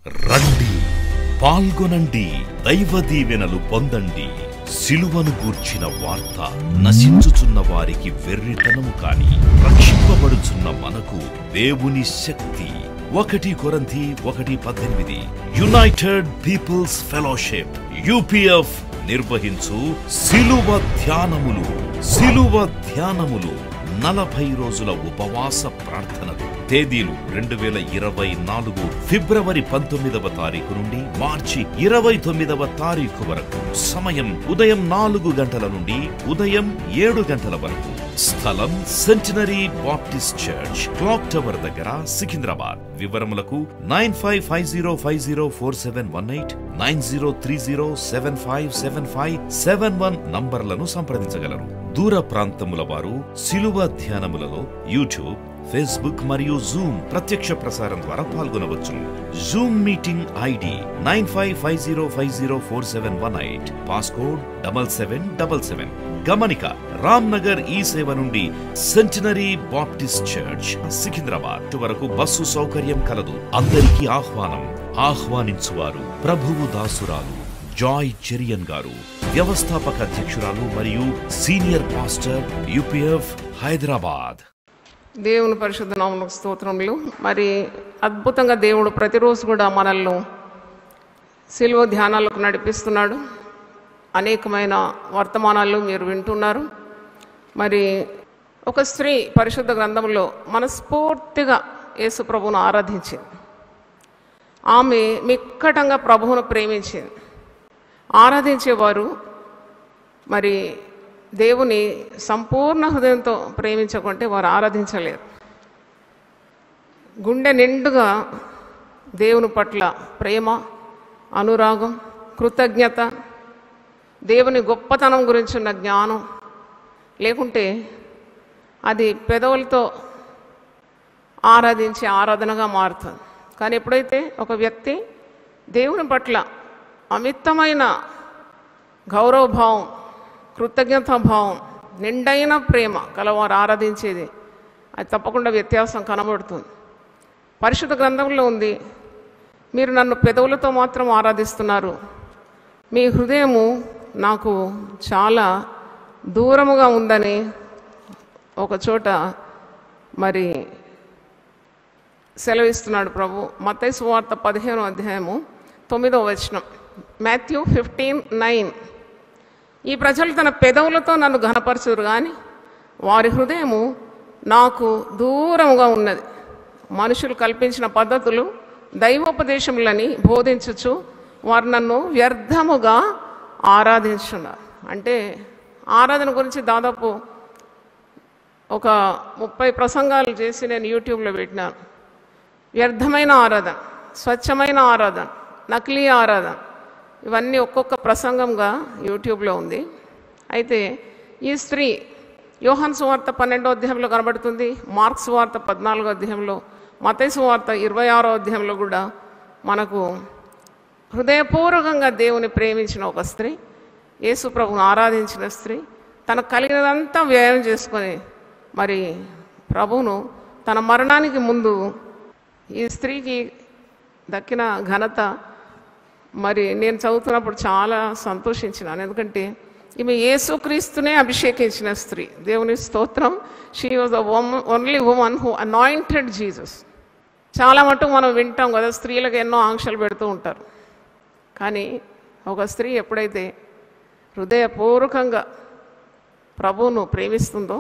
రండి, పాల్గొనండి, దైవ దీవెనలు పొందండి. సిలువను గూర్చిన వార్త నశించుచున్న వారికి వెర్రితనము కాని రక్షింపబడుచున్న మనకు దేవుని శక్తి. 1 కొరింథీ 1:18 యునైటెడ్ పీపుల్స్ ఫెలోషిప్ UPF నిర్వహించు సిలువ ధ్యానములు 40 రోజుల ఉపవాస ప్రార్థనలు. తేదీలు 2024 ఫిబ్రవరి 19వ తారీఖు నుండి మార్చి 29వ తారీఖు వరకు. సమయం ఉదయం 4 గంటల నుండి ఉదయం 7 గంటల వరకు. స్థలం centenary Baptist church, clock tower దగ్గర, సికింద్రాబాద్. వివరములకు 9550504718 9030757571 నంబర్లను సంప్రదించగలరు. దూర ప్రాంతముల వారు సిలువ ధ్యానములలో యూట్యూబ్, ఫేస్బుక్ మరియు జూమ్ ప్రత్యక్ష ప్రసారం ద్వారా పాల్గొనవచ్చును. Zoom meeting ID 9550504718 passcode 7777. గమనిక, రామ్నగర్ ఈ సేవ నుండి సెంటినరీ బాప్టిస్ట్ చర్చ్ సికింద్రాబాద్ వరకు బస్సు సౌకర్యం కలదు. అందరికీ ఆహ్వానం. ఆహ్వానించువారు ప్రభువు దాసురాలు జాయ్ చెరియన్ గారు, వ్యవస్థాపక అధ్యక్షురాలు మరియు సీనియర్ పాస్టర్ UPF హైదరాబాద్. దేవుని పరిశుద్ధ నామమునకు స్తోత్రములు. మరి అద్భుతంగా దేవుడు ప్రతిరోజు కూడా మనల్ని సిలువ ధ్యానాలకు నడిపిస్తున్నాడు. అనేకమైన వర్తమానాలు మీరు వింటున్నారు. మరి ఒక స్త్రీ పరిశుద్ధ గ్రంథంలో మనస్ఫూర్తిగా యేసు ప్రభువును ఆరాధించింది. ఆమె మిక్కటంగా ప్రభువును ప్రేమించింది. ఆరాధించేవారు మరి దేవుని సంపూర్ణ హృదయంతో ప్రేమించకుంటే వారు ఆరాధించలేరు. గుండె నిండుగా దేవుని పట్ల ప్రేమ, అనురాగం, కృతజ్ఞత, దేవుని గొప్పతనం గురించి ఉన్న జ్ఞానం లేకుంటే అది పెదవులతో ఆరాధించే ఆరాధనగా మారుతుంది. కానీ ఎప్పుడైతే ఒక వ్యక్తి దేవుని పట్ల అమితమైన గౌరవభావం, కృతజ్ఞతాభావం, నిండైన ప్రేమ కలవారు ఆరాధించేది, అది తప్పకుండా వ్యత్యాసం కనబడుతుంది. పరిశుద్ధ గ్రంథంలో ఉంది, మీరు నన్ను పెదవులతో మాత్రం ఆరాధిస్తున్నారు, మీ హృదయము నాకు చాలా దూరముగా ఉందని ఒక చోట మరి సెలవిస్తున్నాడు ప్రభు. మత్తయి సువార్త 15వ అధ్యాయము 9వ వచనం, మాథ్యూ 15:9. ఈ ప్రజలు తన పెదవులతో నన్ను ఘనపరచురు కానీ వారి హృదయము నాకు దూరముగా ఉన్నది. మనుషులు కల్పించిన పద్ధతులు దైవోపదేశములని బోధించుచు వారు నన్ను వ్యర్థముగా ఆరాధించున్నారు. అంటే ఆరాధన గురించి దాదాపు ఒక 30 ప్రసంగాలు చేసి నేను యూట్యూబ్లో పెట్టినాను. వ్యర్థమైన ఆరాధన, స్వచ్ఛమైన ఆరాధన, నకిలీ ఆరాధన, ఇవన్నీ ఒక్కొక్క ప్రసంగంగా యూట్యూబ్లో ఉంది. అయితే ఈ స్త్రీ యోహాను సువార్త 12వ అధ్యాయంలో కనబడుతుంది, మార్క్స్ సువార్త 14వ అధ్యాయంలో, మత్తయి సువార్త 26వ అధ్యాయంలో కూడా మనకు హృదయపూర్వకంగా దేవుని ప్రేమించిన ఒక స్త్రీ, యేసు ప్రభువును ఆరాధించిన స్త్రీ, తనకు కలిగినదంతా వ్యయం చేసుకొని మరి ప్రభువును తన మరణానికి ముందు ఈ స్త్రీకి దక్కిన ఘనత మరి నేను చదువుతున్నప్పుడు చాలా సంతోషించినాను. ఎందుకంటే ఈమె యేసుక్రీస్తునే అభిషేకించిన స్త్రీ. దేవుని స్తోత్రం. She was the only woman who anointed Jesus. చాలా మటుకు మనం వింటాం కదా, స్త్రీలకు ఎన్నో ఆంక్షలు పెడుతూ ఉంటారు. కానీ ఒక స్త్రీ ఎప్పుడైతే హృదయపూర్వకంగా ప్రభువును ప్రేమిస్తుందో,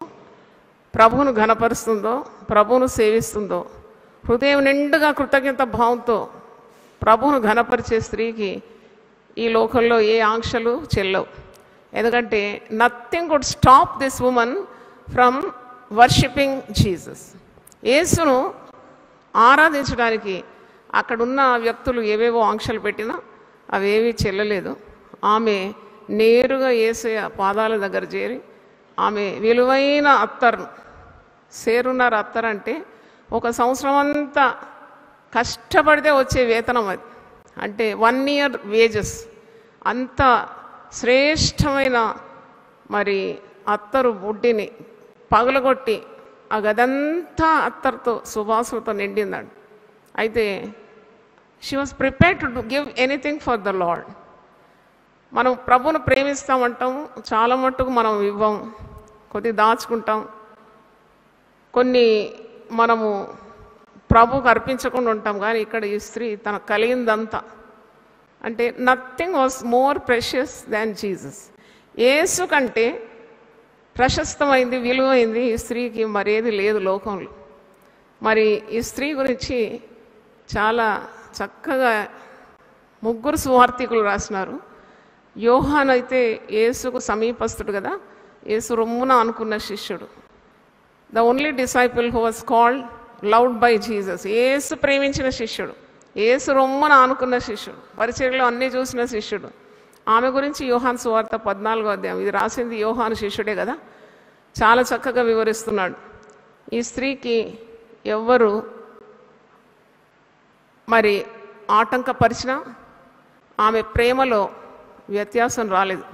ప్రభువును ఘనపరుస్తుందో, ప్రభువును సేవిస్తుందో, హృదయం నిండుగా కృతజ్ఞత భావంతో ప్రభువును ఘనపరిచే స్త్రీకి ఈ లోకంలో ఏ ఆంక్షలు చెల్లవు. ఎందుకంటే nothing could stop this woman from worshipping Jesus. యేసును ఆరాధించడానికి అక్కడున్న వ్యక్తులు ఏవేవో ఆంక్షలు పెట్టినా అవేవీ చెల్లలేదు. ఆమె నేరుగా యేసయ్య పాదాల దగ్గర చేరి ఆమె విలువైన అత్తరు, సేరున్నర అత్తరు అంటే 1 సంవత్సరం అంతా కష్టపడితే వచ్చే వేతనం అది. అంటే 1 year వేజెస్. అంత శ్రేష్టమైన మరి అత్తరు బుడ్డిని పగలగొట్టి ఆ గదంతా అత్తరుతో సువాసనతో నిండిందండి. అయితే she was prepared to give anything for the lord. మనం ప్రభువును ప్రేమిస్తామంటాము, చాలా మట్టుకు మనం ఇవ్వం, కొద్దిగా దాచుకుంటాం, కొన్ని మనము ప్రభువుకు అర్పించకుండా ఉంటాం. కానీ ఇక్కడ ఈ స్త్రీ తన కలిగిందంతా, అంటే nothing was more precious than Jesus. యేసు కంటే ప్రశస్తమైంది, విలువైంది ఈ స్త్రీకి మరేది లేదు లోకంలో. మరి ఈ స్త్రీ గురించి చాలా చక్కగా 3 సువార్తికులు రాసినారు. యోహాను అయితే యేసుకు సమీపస్తుడు కదా, యేసు రొమ్మున అనుకున్న శిష్యుడు. The only disciple who was called loved by Jesus. యేసు ప్రేమించిన శిష్యుడు, యేసు రొమ్మున అనుకున్న శిష్యుడు, పరిచర్యలో అన్నీ చూసిన శిష్యుడు. ఆమె గురించి యోహాను సువార్త 14వ అధ్యాయం, ఇది రాసింది యోహాను శిష్యుడే కదా, చాలా చక్కగా వివరిస్తున్నాడు. ఈ స్త్రీకి ఎవ్వరు మరి ఆటంకపరిచినా ఆమె ప్రేమలో వ్యత్యాసం రాలేదు.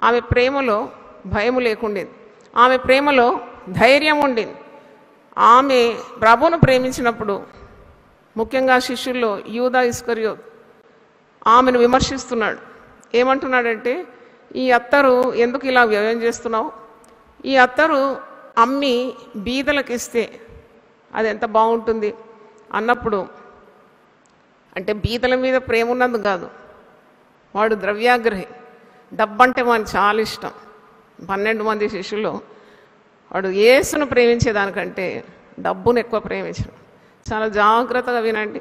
ఆమె ప్రేమలో భయం లేకుండేది, ఆమె ప్రేమలో ధైర్యం ఉండింది. ఆమె ప్రభువును ప్రేమించినప్పుడు ముఖ్యంగా శిష్యుల్లో యూదా ఇస్కరియోతు ఆమెను విమర్శిస్తున్నాడు. ఏమంటున్నాడంటే, ఈ అత్తరు ఎందుకు ఇలా వ్యయం చేస్తున్నావు, ఈ అత్తరు అమ్మి బీదలకు ఇస్తే అది ఎంత బాగుంటుంది అన్నప్పుడు, అంటే బీదల మీద ప్రేమ ఉన్నందుకు కాదు, వాడు ద్రవ్యాగ్రహి, డబ్బంటే వానికి చాలా ఇష్టం. 12 మంది శిష్యుల్లో వాడు యేసును ప్రేమించేదానికంటే డబ్బును ఎక్కువ ప్రేమించడం. చాలా జాగ్రత్తగా వినండి.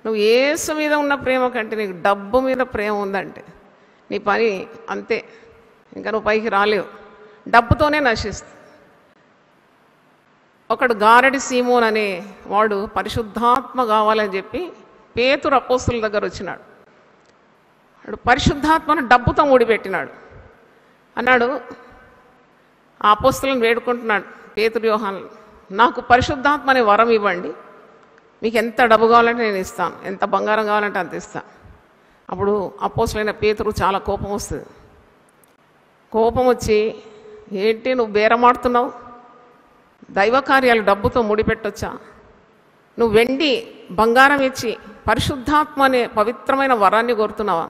నువ్వు యేసు మీద ఉన్న ప్రేమ కంటే నీకు డబ్బు మీద ప్రేమ ఉందంటే నీ పని అంతే, ఇంకా నువ్వు పైకి రాలేవు, డబ్బుతోనే నశిస్తుంది. ఒకడు గారడి సీమోన్ అనే వాడు పరిశుద్ధాత్మ కావాలని చెప్పి పేతురు అపోస్తుల దగ్గర వచ్చినాడు. వాడు పరిశుద్ధాత్మను డబ్బుతో ముడిపెట్టినాడు. అన్నాడు, ఆ అపోస్తులను వేడుకుంటున్నాడు పేతురు యోహాను, నాకు పరిశుద్ధాత్మ అనే వరం ఇవ్వండి, మీకు ఎంత డబ్బు కావాలంటే నేను ఇస్తాను, ఎంత బంగారం కావాలంటే అంత ఇస్తాను. అప్పుడు అపోస్తులైన పేతురు చాలా కోపం వస్తుంది. కోపం వచ్చి, ఏంటి నువ్వు బేరమాడుతున్నావు, దైవ కార్యాలు డబ్బుతో ముడిపెట్టొచ్చా, నువ్వు వెండి బంగారం ఇచ్చి పరిశుద్ధాత్మ అనే పవిత్రమైన వరాన్ని కోరుతున్నావా,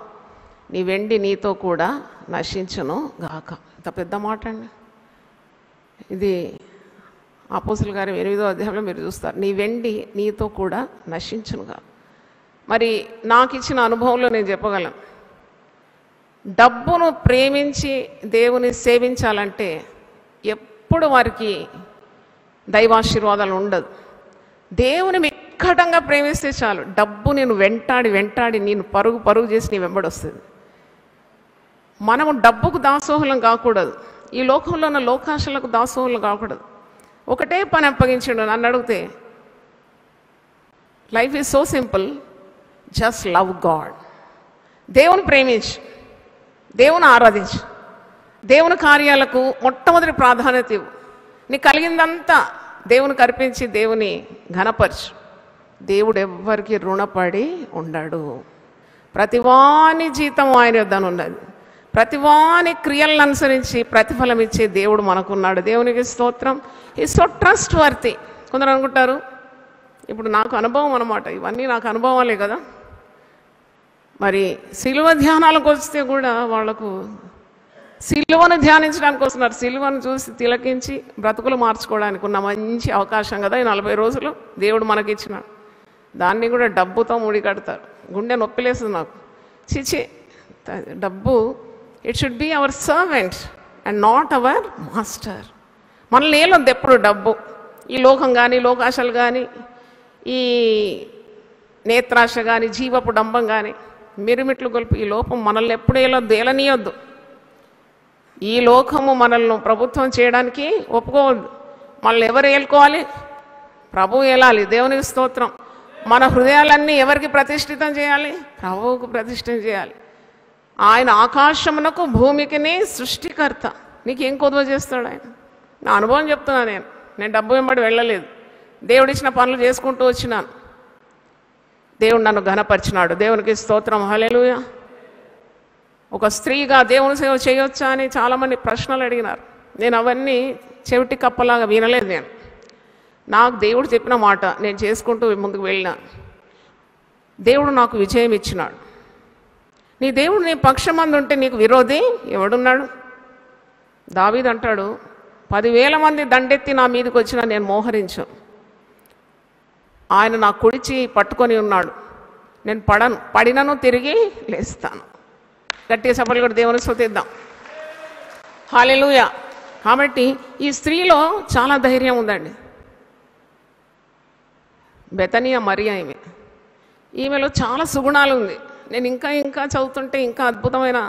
నీ వెండి నీతో కూడా నశించును గాక. ఇంత పెద్ద మాట అండి ఇది. అపోస్తుల కార్యం 8వ అధ్యాయంలో మీరు చూస్తారు, నీ వెండి నీతో కూడా నశించునుగా. మరి నాకు ఇచ్చిన అనుభవంలో నేను చెప్పగలను, డబ్బును ప్రేమించి దేవుని సేవించాలంటే ఎప్పుడు వారికి దైవాశీర్వాదాలు ఉండదు. దేవుని మిక్కటంగా ప్రేమిస్తే చాలు, డబ్బు నేను వెంటాడి నేను పరుగు చేసి నీ వెంబడొస్తుంది. మనము డబ్బుకు దాసోహులం కాకూడదు, ఈ లోకంలో ఉన్న లోకాశలకు దాసోహులం కాకూడదు. ఒకటే పని అప్పగించాడు. నన్ను అడిగితే life is so simple, just love God. దేవుని ప్రేమించు, దేవుని ఆరాధించు, దేవుని కార్యాలకు మొట్టమొదటి ప్రాధాన్యత ఇవ్వు. నీకు కలిగిందంతా దేవునికి అర్పించి దేవుని ఘనపరచు. దేవుడు ఎవ్వరికి రుణపడి ఉండడు. ప్రతివాని జీతం ఆయన యొద్దన ఉన్నది, ప్రతివాని క్రియలను అనుసరించి ప్రతిఫలం ఇచ్చే దేవుడు మనకున్నాడు. దేవునికి స్తోత్రం. ఈ సో ట్రస్ట్ వర్తి. కొందరు అనుకుంటారు, ఇప్పుడు నాకు అనుభవం అన్నమాట, ఇవన్నీ నాకు అనుభవాలే కదా. మరి సిలువ ధ్యానాలకు వస్తే కూడా వాళ్లకు సిలువను ధ్యానించడానికి వస్తున్నారు. సిలువను చూసి తిలకించి బ్రతుకులు మార్చుకోవడానికి ఉన్న మంచి అవకాశం కదా ఈ 40 రోజులు దేవుడు మనకిచ్చిన. దాన్ని కూడా డబ్బుతో ముడి కడతారు. గుండె నొప్పిలేస్తుంది నాకు. చిచి, డబ్బు it should be our servant and not our master. మనల్ని ఏలొద్దు ఎప్పుడు డబ్బు. ఈ లోకం కానీ, లోకాశలు కానీ, ఈ నేత్రాశ కానీ, జీవపు డంబం కానీ, మిరుమిట్లు గొలుపు ఈ లోపం మనల్ని ఎప్పుడు ఏలొద్దు, ఏలనీయొద్దు. ఈ లోకము మనల్ని ప్రభుత్వం చేయడానికి ఒప్పుకోవద్దు. మనల్ని ఎవరు ఏలుకోవాలి? ప్రభువు ఏలాలి. దేవునికి స్తోత్రం. మన హృదయాలన్నీ ఎవరికి ప్రతిష్ఠితం చేయాలి? ప్రభువుకు ప్రతిష్ఠితం చేయాలి. ఆయన ఆకాశమునకు భూమికిని సృష్టికర్త. నీకేం కొదువ చేస్తాడు ఆయన? నా అనుభవం చెప్తున్నా. నేను డబ్బు వెంబడి వెళ్ళలేదు, దేవుడిచ్చిన పనులు చేసుకుంటూ వచ్చినాను. దేవుడు నన్ను ఘనపరిచినాడు. దేవునికి స్తోత్రం. హల్లెలూయా. ఒక స్త్రీగా దేవుని సేవ చేయొచ్చా అని చాలామంది ప్రశ్నలు అడిగినారు. నేను అవన్నీ చెవిటి కప్పలాగా వినలేదు. నాకు దేవుడు చెప్పిన మాట నేను చేసుకుంటూ ముందుకు వెళ్ళినా. దేవుడు నాకు విజయం ఇచ్చినాడు. నీ దేవుడు నీ పక్షమందు ఉంటే నీకు విరోధి ఎవడున్నాడు? దావీదు అంటాడు, 10,000 మంది దండెత్తి నా మీదకి వచ్చినా నేను మోహరించు. ఆయన నా కుడిచి పట్టుకొని ఉన్నాడు, నేను పడినను తిరిగి లేస్తాను. గట్టిగా చప్పట్లు కూడా దేవుని స్తుతిద్దాం. హల్లెలూయా. కాబట్టి ఈ స్త్రీలో చాలా ధైర్యం ఉందండి. బెతనియా మరియా ఈమెలో చాలా సుగుణాలు ఉంది. నేను ఇంకా చదువుతుంటే ఇంకా అద్భుతమైన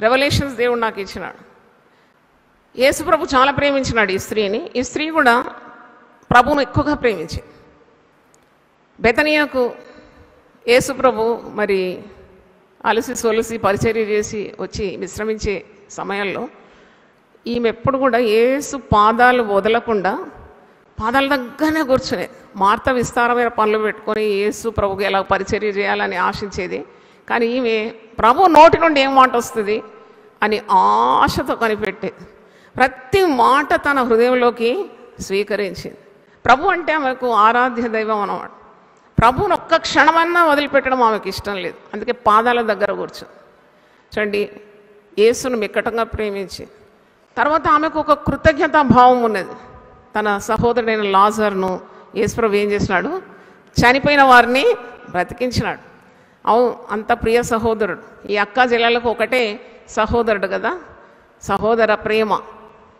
రెవల్యూషన్స్ దేవుడు నాకు ఇచ్చినాడు. యేసుప్రభు చాలా ప్రేమించినాడు ఈ స్త్రీని. ఈ స్త్రీ కూడా ప్రభువును ఎక్కువగా ప్రేమించింది. బెతనియాకు యేసుప్రభు మరి అలసి సొలసి పరిచర్య చేసి వచ్చి విశ్రమించే సమయంలో ఈమె ఎప్పుడు కూడా యేసు పాదాలు వదలకుండా పాదాల దగ్గరనే కూర్చునేది. మార్త విస్తారమైన పనులు పెట్టుకొని యేసు ప్రభుకి ఎలా పరిచర్య చేయాలని ఆశించేది. కానీ ఈమె ప్రభు నోటి నుండి ఏం మాట వస్తుంది అని ఆశతో కనిపెట్టేది. ప్రతి మాట తన హృదయంలోకి స్వీకరించింది. ప్రభు అంటే ఆమెకు ఆరాధ్య దైవం అన్నమాట. ప్రభువును ఒక్క క్షణమన్నా వదిలిపెట్టడం ఆమెకు ఇష్టం లేదు. అందుకే పాదాల దగ్గర కూర్చుంది. చూడండి, యేసును మిక్కటంగా ప్రేమించి తర్వాత ఆమెకు ఒక కృతజ్ఞతా భావం ఉన్నది. తన సహోదరుడైన లాజర్ను యేసుప్రభు ఏం చేసినాడు? చనిపోయిన వారిని బ్రతికించినాడు. అంత ప్రియ సహోదరుడు. ఈ అక్క జిల్లాలకు ఒకటే సహోదరుడు కదా, సహోదర ప్రేమ.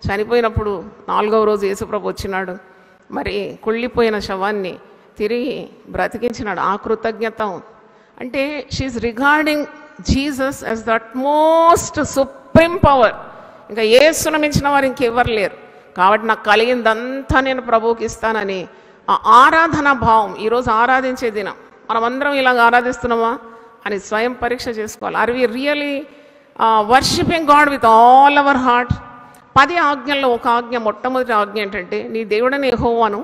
చనిపోయినప్పుడు 4వ రోజు యేసుప్రభు వచ్చినాడు. మరి కుళ్ళిపోయిన శవాన్ని తిరిగి బ్రతికించినాడు. ఆ కృతజ్ఞత అంటే she is regarding Jesus as the utmost supreme power. ఇంకా యేసును మించిన వారు ఇంకెవ్వరు లేరు. కాబట్టి నాకు కలిగిందంతా నేను ప్రభువుకి ఇస్తానని ఆ ఆరాధన భావం. ఈరోజు ఆరాధించే దినం. మనమందరం ఇలాగ ఆరాధిస్తున్నామా అని స్వయం పరీక్ష చేసుకోవాలి. Are we really worshipping God with all our heart? 10 ఆజ్ఞల్లో ఒక ఆజ్ఞ, మొట్టమొదటి ఆజ్ఞ ఏంటంటే నీ దేవుడని యెహోవాను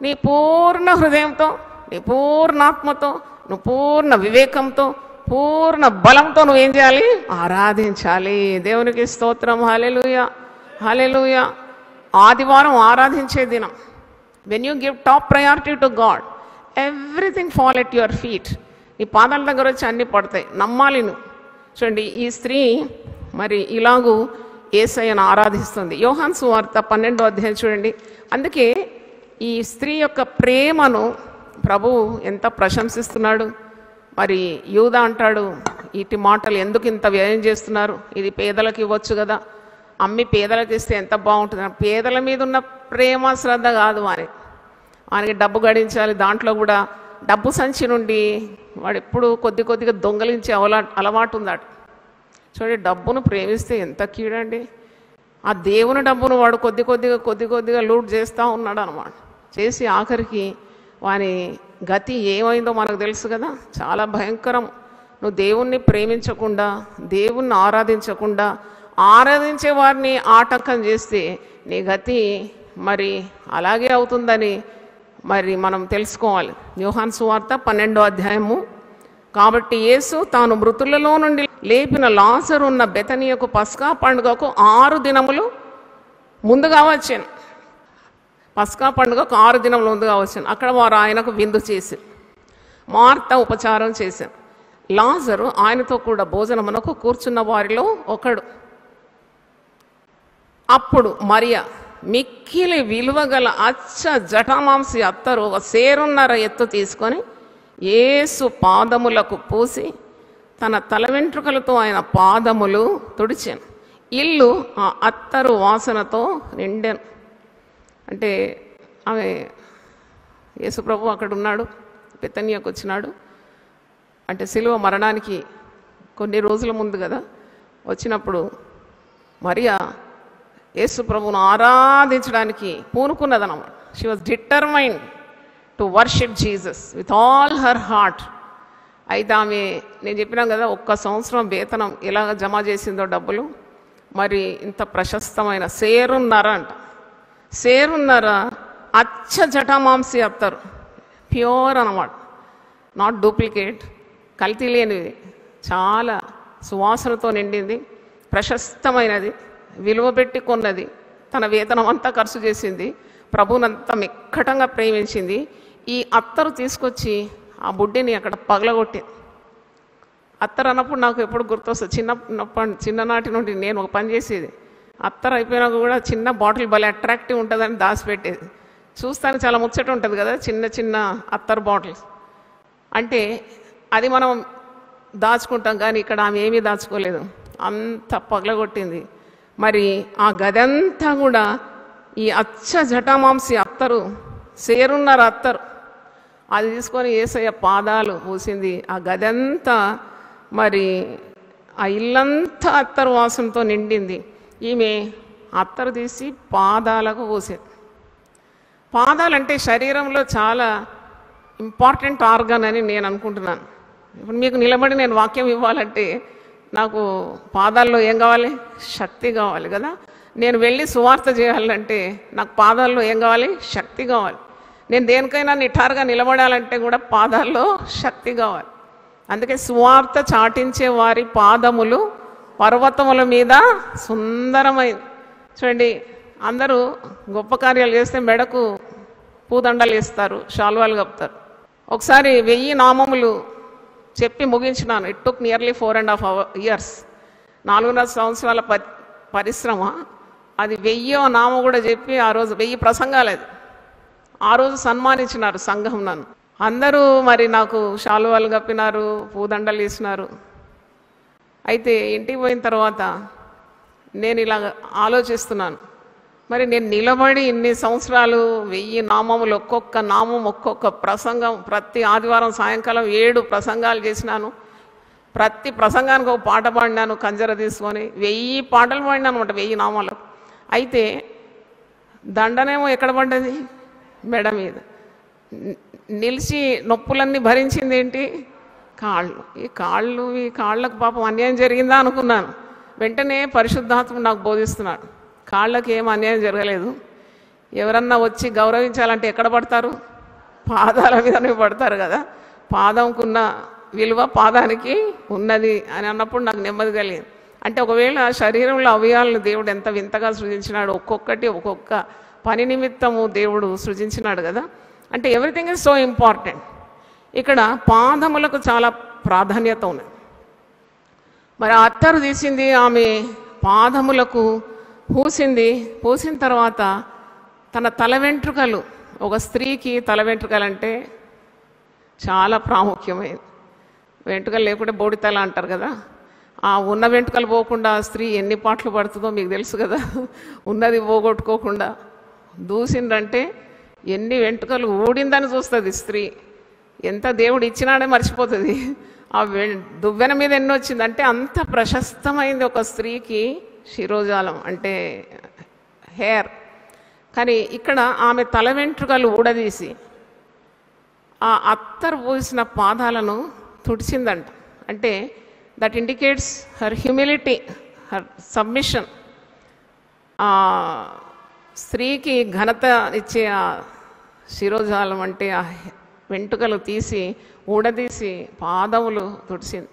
నీ పూర్ణ హృదయంతో, నీ పూర్ణాత్మతో, నువ్వు పూర్ణ వివేకంతో, పూర్ణ బలంతో నువ్వేం చేయాలి? ఆరాధించాలి. దేవునికి స్తోత్రం. హల్లెలూయా, హల్లెలూయా. ఆదివారం ఆరాధించే దినం. When you give top priority to God, everything fall at your feet. నీ పాదాల దగ్గర వచ్చి అన్నీ పడతాయి. నమ్మాలి నువ్వు. చూడండి, ఈ స్త్రీ మరి ఇలాగూ యేసయ్యను ఆరాధిస్తుంది. యోహాను సువార్త 12వ అధ్యాయం చూడండి. అందుకే ఈ స్త్రీ యొక్క ప్రేమను ప్రభువు ఎంత ప్రశంసిస్తున్నాడు. మరి యూదా అంటాడు, వీటి మాటలు ఎందుకు ఇంత వ్యయం చేస్తున్నారు? ఇది పేదలకు ఇవ్వచ్చు కదా, అమ్మి పేదలకు ఇస్తే ఎంత బాగుంటుంది. పేదల మీద ఉన్న ప్రేమ శ్రద్ధ కాదు ఆయనకి డబ్బు గడించాలి. దాంట్లో కూడా డబ్బు సంచి నుండి వాడు ఎప్పుడు కొద్దిగా దొంగలించే అలవాటు ఉందట. చూడండి, డబ్బును ప్రేమిస్తే ఎంత కీడండి. ఆ దేవుని డబ్బును వాడు కొద్దిగా లూట్ చేస్తూ ఉన్నాడు అన్నమాట. చేసి ఆఖరికి వాని గతి ఏమైందో మనకు తెలుసు కదా, చాలా భయంకరం. నువ్వు దేవుణ్ణి ప్రేమించకుండా, దేవుణ్ణి ఆరాధించకుండా, ఆరాధించే వారిని ఆటంకం చేస్తే నీ గతి మరి అలాగే అవుతుందని మరి మనం తెలుసుకోవాలి. యోహాను సువార్త 12వ అధ్యాయము. కాబట్టి యేసు తాను మృతులలో నుండి లేపిన లాజరు ఉన్న బెతనియకు పస్కా పండుగకు 6 దినములు ముందుగా వచ్చాను. పస్కా పండుగకు 6 దినములు ముందుగా వచ్చాను. అక్కడ వారు ఆయనకు విందు చేశారు. మార్త ఉపచారం చేశారు. లాజరు ఆయనతో కూడా భోజనమునకు కూర్చున్న వారిలో ఒకడు. అప్పుడు మరియా మిక్కిలి విలువగల అచ్చ జటామాంసి అత్తరు ఒక సేరున్నర ఎత్తు తీసుకొని యేసు పాదములకు పూసి తన తల వెంట్రుకలతో ఆయన పాదములు తుడిచాను. ఇల్లు ఆ అత్తరు వాసనతో నిండాను. అంటే ఆమె యేసుప్రభు అక్కడ ఉన్నాడు, బెతనియాకు వచ్చినాడు. అంటే సిలువ మరణానికి కొన్ని రోజుల ముందు కదా వచ్చినప్పుడు మరియా యేసుప్రభును ఆరాధించడానికి పూనుకున్నదన్నమాట. She was determined to worship Jesus with all her heart. అయితే ఆమె, నేను చెప్పినాం కదా, 1 సంవత్సరం వేతనం ఎలా జమ చేసిందో డబ్బులు. మరి ఇంత ప్రశస్తమైన సేరున్నర అంట. సేరున్నర అచ్చ జటామాంసి అత్తరు, ప్యూర్ అన్నమాట, నాట్ డూప్లికేట్, కల్తీ లేనిది, చాలా సువాసనతో నిండింది, ప్రశస్తమైనది, విలువ పెట్టి కొన్నది, తన వేతనం అంతా ఖర్చు చేసింది, ప్రభువునంతా మిక్కటంగా ప్రేమించింది. ఈ అత్తరు తీసుకొచ్చి ఆ బుడ్డిని అక్కడ పగలగొట్టింది. అత్తరు అన్నప్పుడు నాకు ఎప్పుడు గుర్తొస్తుంది, చిన్ననాటి నుండి నేను ఒక పని చేసేది, అత్తరు అయిపోయినాక కూడా చిన్న బాటిల్ భలే అట్రాక్టివ్ ఉంటుందని దాచిపెట్టేది. చూస్తానికి చాలా ముచ్చట ఉంటుంది కదా చిన్న చిన్న అత్తరు బాటిల్స్. అంటే అది మనం దాచుకుంటాం, కానీ ఇక్కడ ఆమె ఏమీ దాచుకోలేదు, అంత పగలగొట్టింది. మరి ఆ గదంతా కూడా ఈ అచ్చ జటామాంసి అత్తరు, సేరున్నర అత్తరు, అది తీసుకొని యేసయ్య పాదాలు పూసింది. ఆ గదంతా మరి ఆ ఇల్లంతా అత్తరు వాసనతో నిండింది. ఈమె అత్తరు తీసి పాదాలకు పూసింది. పాదాలంటే శరీరంలో చాలా ఇంపార్టెంట్ ఆర్గన్ అని నేను అనుకుంటున్నాను. ఇప్పుడు మీకు నిలబడి నేను వాక్యం ఇవ్వాలంటే నాకు పాదాల్లో ఏం కావాలి? శక్తి కావాలి కదా. నేను వెళ్ళి సువార్త చేయాలంటే నాకు పాదాల్లో ఏం కావాలి? శక్తి కావాలి. నేను దేనికైనా నిఠారుగా నిలబడాలంటే కూడా పాదాల్లో శక్తి కావాలి. అందుకే సువార్త చాటించే వారి పాదములు పర్వతముల మీద సుందరమైంది. చూడండి, అందరూ గొప్ప కార్యాలు చేస్తే మెడకు పూదండలు వేస్తారు, శాల్వాలు కప్పుతారు. ఒకసారి 1000 నామములు చెప్పి ముగించినాను. It took nearly 4.5 years. 4.5 సంవత్సరాల పరిశ్రమ. అది 1000వ నామం కూడా చెప్పి ఆ రోజు 1000 ప్రసంగాలు. అది ఆ రోజు సన్మానించినారు సంఘం నన్ను. అందరూ మరి నాకు శాలువాలు కప్పినారు, పూదండలు వేసినారు. అయితే ఇంటికి పోయిన తర్వాత నేను ఇలా ఆలోచిస్తున్నాను, మరి నేను నిలబడి ఇన్ని సంవత్సరాలు 1000 నామములు, ఒక్కొక్క నామం ఒక్కొక్క ప్రసంగం, ప్రతి ఆదివారం సాయంకాలం 7 ప్రసంగాలు చేసినాను. ప్రతి ప్రసంగానికి ఒక పాట పాడినాను కంజర తీసుకొని. 1000 పాటలు పాడినాను అనమాట, 1000 నామాలు. అయితే దండనేమో ఎక్కడ పడ్డది? మెడ మీద. నిలిచి నొప్పులన్నీ భరించింది ఏంటి? కాళ్ళు. ఈ కాళ్ళకు పాపం అన్యాయం జరిగిందా అనుకున్నాను. వెంటనే పరిశుద్ధాత్మ నాకు బోధిస్తున్నాడు, కాళ్ళకి ఏం అన్యాయం జరగలేదు. ఎవరన్నా వచ్చి గౌరవించాలంటే ఎక్కడ పడతారు? పాదాల మీదనే పడతారు కదా. పాదంకున్న విలువ పాదానికి ఉన్నది అని అన్నప్పుడు నాకు నెమ్మది కలిగింది. అంటే ఒకవేళ శరీరంలో అవయవాలను దేవుడు ఎంత వింతగా సృజించినాడు, ఒక్కొక్కటి ఒక్కొక్క పని నిమిత్తము దేవుడు సృజించినాడు కదా. అంటే ఎవ్రీథింగ్ ఈజ్ సో ఇంపార్టెంట్. ఇక్కడ పాదములకు చాలా ప్రాధాన్యత ఉన్నది. మరి ఆ అత్తరు తీసింది, ఆమె పాదములకు పూసింది. పూసిన తర్వాత తన తల వెంట్రుకలు, ఒక స్త్రీకి తల వెంట్రుకలు అంటే చాలా ప్రాముఖ్యమైనది. వెంట్రుకలు లేకుంటే బోడితల అంటారు కదా. ఆ ఉన్న వెంట్రుకలు పోకుండా స్త్రీ ఎన్ని పాటలు పడుతుందో మీకు తెలుసు కదా. ఉన్నది పోగొట్టుకోకుండా దూసిందంటే ఎన్ని వెంట్రుకలు ఊడిందని చూస్తుంది స్త్రీ. ఎంత దేవుడు ఇచ్చినాడే మర్చిపోతుంది. ఆ దువ్వెన మీద ఎన్ని వచ్చిందంటే అంత ప్రశస్తమైంది ఒక స్త్రీకి శిరోజాలం అంటే హెయిర్. కానీ ఇక్కడ ఆమె తల వెంట్రుకలు ఊడదీసి ఆ అత్తరు పూసిన పాదాలను తుడిచిందంట. అంటే that indicates her humility, her submission. స్త్రీకి ఘనత ఇచ్చే ఆ శిరోజాలం అంటే ఆ వెంట్రుకలు తీసి ఊడదీసి పాదములు తుడిచింది.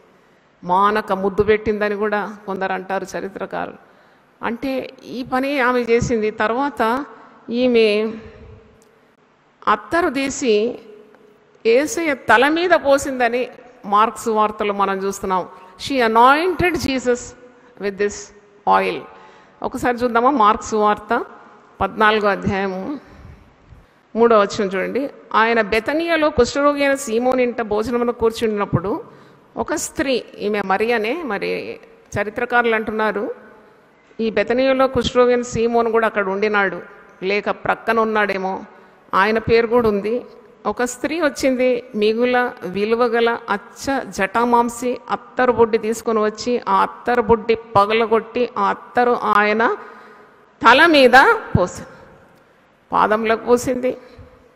మానక ముద్దు పెట్టిందని కూడా కొందరు అంటారు చరిత్రకారులు. అంటే ఈ పని ఆమె చేసింది. తర్వాత ఈమె అత్తరు తీసి యేసయ్య తల మీద పోసిందని మార్క్స్ వార్తలు మనం చూస్తున్నాం. She anointed Jesus with this oil. ఒకసారి చూద్దామా మార్క్స్ వార్త 14వ అధ్యాయము 3వ వచనం చూడండి. ఆయన బెతనియాలో కుష్ఠరోగి అయిన సీమోని ఇంట భోజనమును కూర్చున్నప్పుడు ఒక స్త్రీ, ఈమె మరియనే, మరి చరిత్రకారులు అంటున్నారు ఈ బెతనియాలో కుష్ఠరోగి అయిన సీమోను కూడా అక్కడ ఉండినాడు, లేక ప్రక్కన ఉన్నాడేమో, ఆయన పేరు కూడా ఉంది. ఒక స్త్రీ వచ్చింది, మిగుల విలువగల అచ్చ జటామాంసి అత్తరు బుడ్డి తీసుకొని వచ్చి ఆ అత్తరు బుడ్డి పగలగొట్టి ఆ అత్తరు ఆయన తల మీద పోసింది. పాదములకు పోసింది,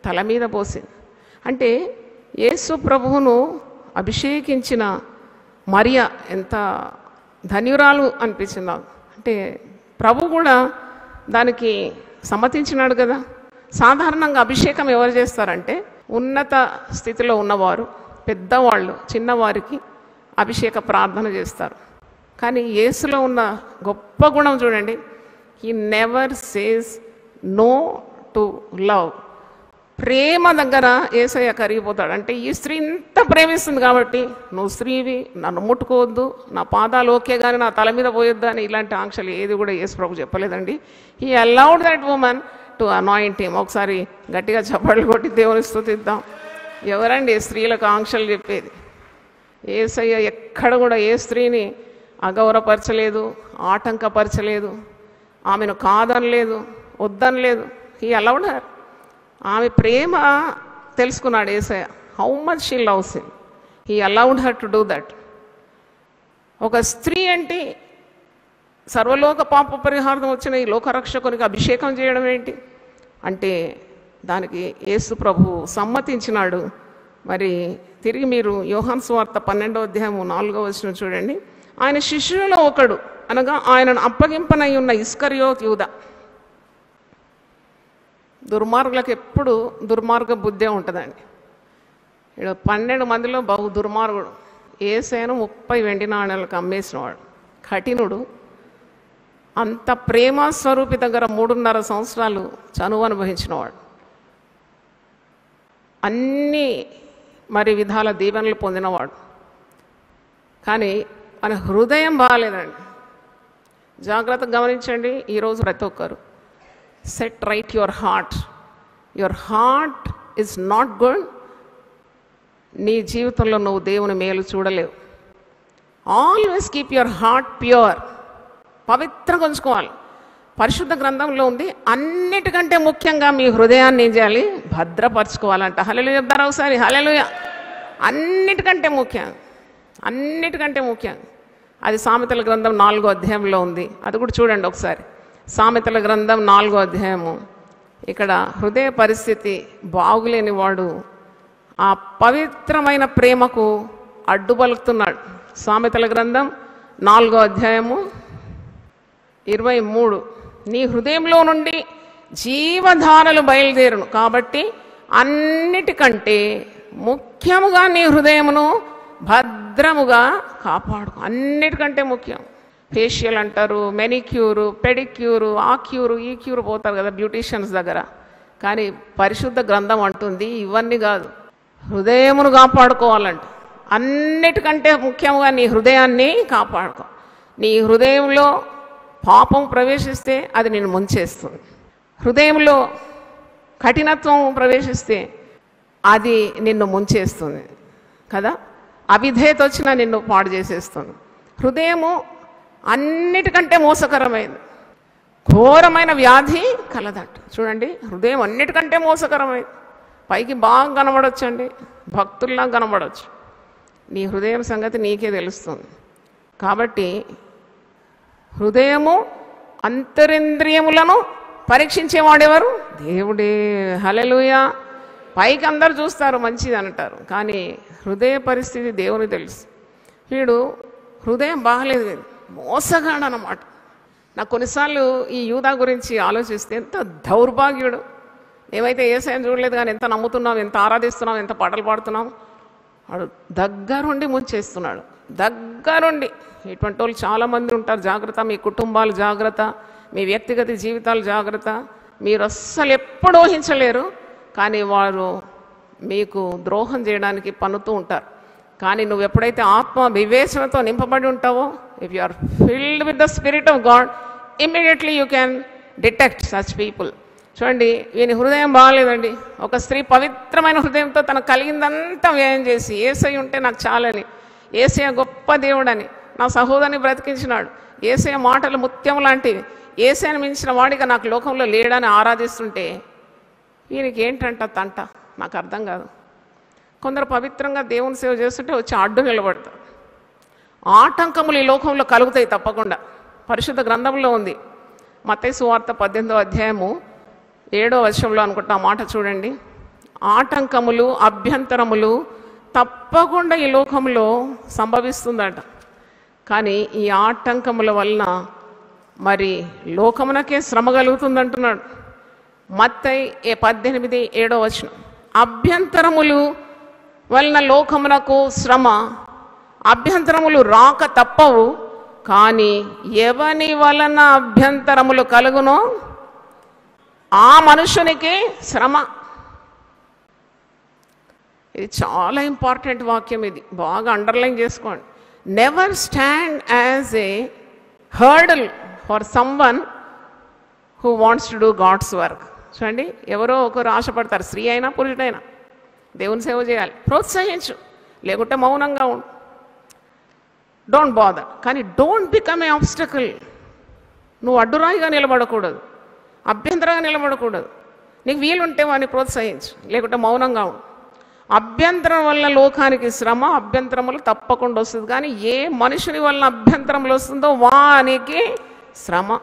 తల మీద పోసింది. అంటే యేసు ప్రభువును అభిషేకించిన మరియ ఎంత ధన్యురాలు అనిపించింది నాకు. అంటే ప్రభు కూడా దానికి సమ్మతించినాడు కదా. సాధారణంగా అభిషేకం ఎవరు చేస్తారంటే ఉన్నత స్థితిలో ఉన్నవారు, పెద్దవాళ్ళు చిన్నవారికి అభిషేక ప్రార్థన చేస్తారు. కానీ యేసులో ఉన్న గొప్ప గుణం చూడండి, he never says no to love. ప్రేమ దగ్గర యేసయ్య కరిగిపోతాడు. అంటే ఈ స్త్రీ ఇంత ప్రేమిస్తుంది కాబట్టి, నువ్వు స్త్రీవి, నన్ను ముట్టుకోవద్దు, నా పాదాలు ఓకే కానీ నా తల మీద పోయొద్దు అని ఇలాంటి ఆంక్షలు ఏది కూడా యేసు ప్రభు చెప్పలేదండి. He allowed that women to anoint him. ఒకసారి గట్టిగా చప్పట్లు కొట్టి దేవుని స్తుతిద్దాం. ఎవరండి స్త్రీలకు ఆంక్షలు చెప్పేది? యేసయ్య ఎక్కడ కూడా ఏ స్త్రీని అగౌరవపరచలేదు, ఆటంకపరచలేదు, ఆమెను కాదనలేదు, వద్దనలేదు. He allowed her. ఆమె ప్రేమ తెలుసుకున్నాడు యేసయ్య. How much she loves him. He allowed her to do that. ఒక స్త్రీ అంటే సర్వలోక పాప పరిహారం వచ్చిన ఈ లోకరక్షకునికి అభిషేకం చేయడం ఏంటి అంటే దానికి యేసు ప్రభు సమ్మతించినాడు. మరి తిరిగి మీరు యోహాను సువార్త 12వ అధ్యాయం 4వ వచనం చూడండి. ఆయన శిష్యులలో ఒకడు అనగా ఆయనను అప్పగింపనై ఉన్న ఇస్కరియోతు యూదా. దుర్మార్గులకు ఎప్పుడు దుర్మార్గ బుద్ధే ఉంటుందండి. ఇక్కడ 12 మందిలో బహు దుర్మార్గుడు. యేసయ్యను 30 వెండి నాణ్యాలకు అమ్మేసినవాడు, కఠినుడు. అంత ప్రేమ స్వరూపి దగ్గర 3.5 సంవత్సరాలు చనువు అనుభవించినవాడు. అన్ని మరి విధాల దీవెనలు పొందినవాడు. కానీ మన హృదయం బాగాలేదండి. జాగ్రత్తగా గమనించండి. ఈరోజు ప్రతి ఒక్కరు set right your heart. Your heart is not good. నీ జీవితంలో నువ్వు దేవుని మేలు చూడలేవు. Always keep your heart pure. పవిత్రంగా ఉంచుకోవాలి. పరిశుద్ధ గ్రంథంలో ఉంది, అన్నిటికంటే ముఖ్యంగా మీ హృదయాన్ని ఏం చేయాలి? భద్రపరచుకోవాలంట. హల్లెలూయా చెప్తారా ఒకసారి? హల్లెలూయా. అన్నిటికంటే ముఖ్యం, అన్నిటికంటే ముఖ్యం. అది సామెతల గ్రంథం 4వ అధ్యాయంలో ఉంది. అది కూడా చూడండి ఒకసారి. సామెతల గ్రంథం 4వ అధ్యాయము. ఇక్కడ హృదయ పరిస్థితి బాగులేని వాడు ఆ పవిత్రమైన ప్రేమకు అడ్డుపలుకుతున్నాడు. సామెతల గ్రంథం 4వ అధ్యాయము 23. నీ హృదయంలో నుండి జీవధారలు బయలుదేరును, కాబట్టి అన్నిటికంటే ముఖ్యముగా నీ హృదయమును భద్రముగా కాపాడుకో. అన్నిటికంటే ముఖ్యం. ఫేషియల్ అంటారు, మెనిక్యూరు, పెడిక్యూరు, ఆ క్యూరు, ఈ క్యూరు పోతారు కదా బ్యూటీషియన్స్ దగ్గర. కానీ పరిశుద్ధ గ్రంథం అంటుంది ఇవన్నీ కాదు, హృదయమును కాపాడుకోవాలంట. అన్నిటికంటే ముఖ్యంగా నీ హృదయాన్ని కాపాడుకో. నీ హృదయంలో పాపం ప్రవేశిస్తే అది నిన్ను ముంచేస్తుంది. హృదయంలో కఠినత్వం ప్రవేశిస్తే అది నిన్ను ముంచేస్తుంది కదా. అవిధేయత వచ్చినా నిన్ను పాడు చేసేస్తుంది. హృదయము అన్నిటికంటే మోసకరమైనది, ఘోరమైన వ్యాధి కలదట. చూడండి, హృదయం అన్నిటికంటే మోసకరమైనది. పైకి బాగా కనబడొచ్చండి, భక్తుల్లా కనబడవచ్చు. నీ హృదయం సంగతి నీకే తెలుస్తుంది. కాబట్టి హృదయము అంతరింద్రియములను పరీక్షించేవాడెవరు? దేవుడే. హల్లెలూయా. పైకి అందరు చూస్తారు, మంచిది అంటారు, కానీ హృదయ పరిస్థితి దేవుని తెలుసు. వీడు హృదయం బాగలేదు, మోసగాడు అన్నమాట. నాకు కొన్నిసార్లు ఈ యూదా గురించి ఆలోచిస్తే ఎంత దౌర్భాగ్యుడు. ఏమైతే యేసయ్యను చూడలేదు కానీ ఎంత నమ్ముతున్నాం, ఎంత ఆరాధిస్తున్నాం, ఎంత పాటలు పాడుతున్నాం. వాడు దగ్గరుండి ముంచేస్తున్నాడు, దగ్గరుండి. ఇటువంటి వాళ్ళు చాలామంది ఉంటారు. జాగ్రత్త, మీ కుటుంబాలు జాగ్రత్త, మీ వ్యక్తిగత జీవితాలు జాగ్రత్త. మీరు అస్సలు ఎప్పుడు ఊహించలేరు, కానీ వారు మీకు ద్రోహం చేయడానికి పన్నుతూ ఉంటారు. కానీ నువ్వు ఎప్పుడైతే ఆత్మ వివేచనతో నింపబడి ఉంటావో, if you are filled with the spirit of God, immediately you can detect such people. చూడండి, వీని హృదయం బాగాలేదండి. ఒక స్త్రీ పవిత్రమైన హృదయంతో తనకు కలిగిందంతా వ్యయం చేసి, యేసయ్య ఉంటే నాకు చాలని, యేసయ్య గొప్ప దేవుడని, నా సహోదరిని బ్రతికించినాడు, యేసయ్య మాటలు ముత్యం లాంటివి, యేసయ్యను మించిన వాడిగా నాకు లోకంలో లేడని ఆరాధిస్తుంటే వీరికి ఏంటంట తంట? నాకు అర్థం కాదు. కొందరు పవిత్రంగా దేవుని సేవ చేస్తుంటే వచ్చి అడ్డు నిలబడతారు. ఆటంకములు ఈ లోకంలో కలుగుతాయి తప్పకుండా. పరిశుద్ధ గ్రంథంలో ఉంది. మత్తయి సువార్త 18వ అధ్యాయము 7వ వచనంలో అనుకుంటా మాట చూడండి. ఆటంకములు, అభ్యంతరములు తప్పకుండా ఈ లోకంలో సంభవిస్తుందట. కానీ ఈ ఆటంకముల వలన మరి లోకమునకే శ్రమ కలుగుతుందంటున్నాడు. మత్తయి 18:7 వచనం. అభ్యంతరములు వలన లోకమునకు శ్రమ, అభ్యంతరములు రాక తప్పవు, కానీ ఎవని వలన అభ్యంతరములు కలుగునో ఆ మనుషునికి శ్రమ. ఇది చాలా ఇంపార్టెంట్ వాక్యం, ఇది బాగా అండర్లైన్ చేసుకోండి. Never stand as a hurdle for someone who wants to do God's work. చూడండి, ఎవరో ఒకరు ఆశపడతారు, స్త్రీ అయినా పురుషుడైనా దేవుని సేవ చేయాలి, ప్రోత్సహించు, లేకుంటే మౌనంగా ఉండు, డోంట్ బాదర్. కానీ డోంట్ బికమ్ ఏ ఆబ్స్టకల్. నువ్వు అడ్డురాయిగా నిలబడకూడదు, అభ్యంతరంగా నిలబడకూడదు. నీకు వీలుంటే వాడిని ప్రోత్సహించు, లేకుంటే మౌనంగా ఉండు. అభ్యంతరం వల్ల లోకానికి శ్రమ, అభ్యంతరములు తప్పకుండా వస్తుంది. కానీ ఏ మనుషుని వల్ల అభ్యంతరములు వస్తుందో వానికి శ్రమ.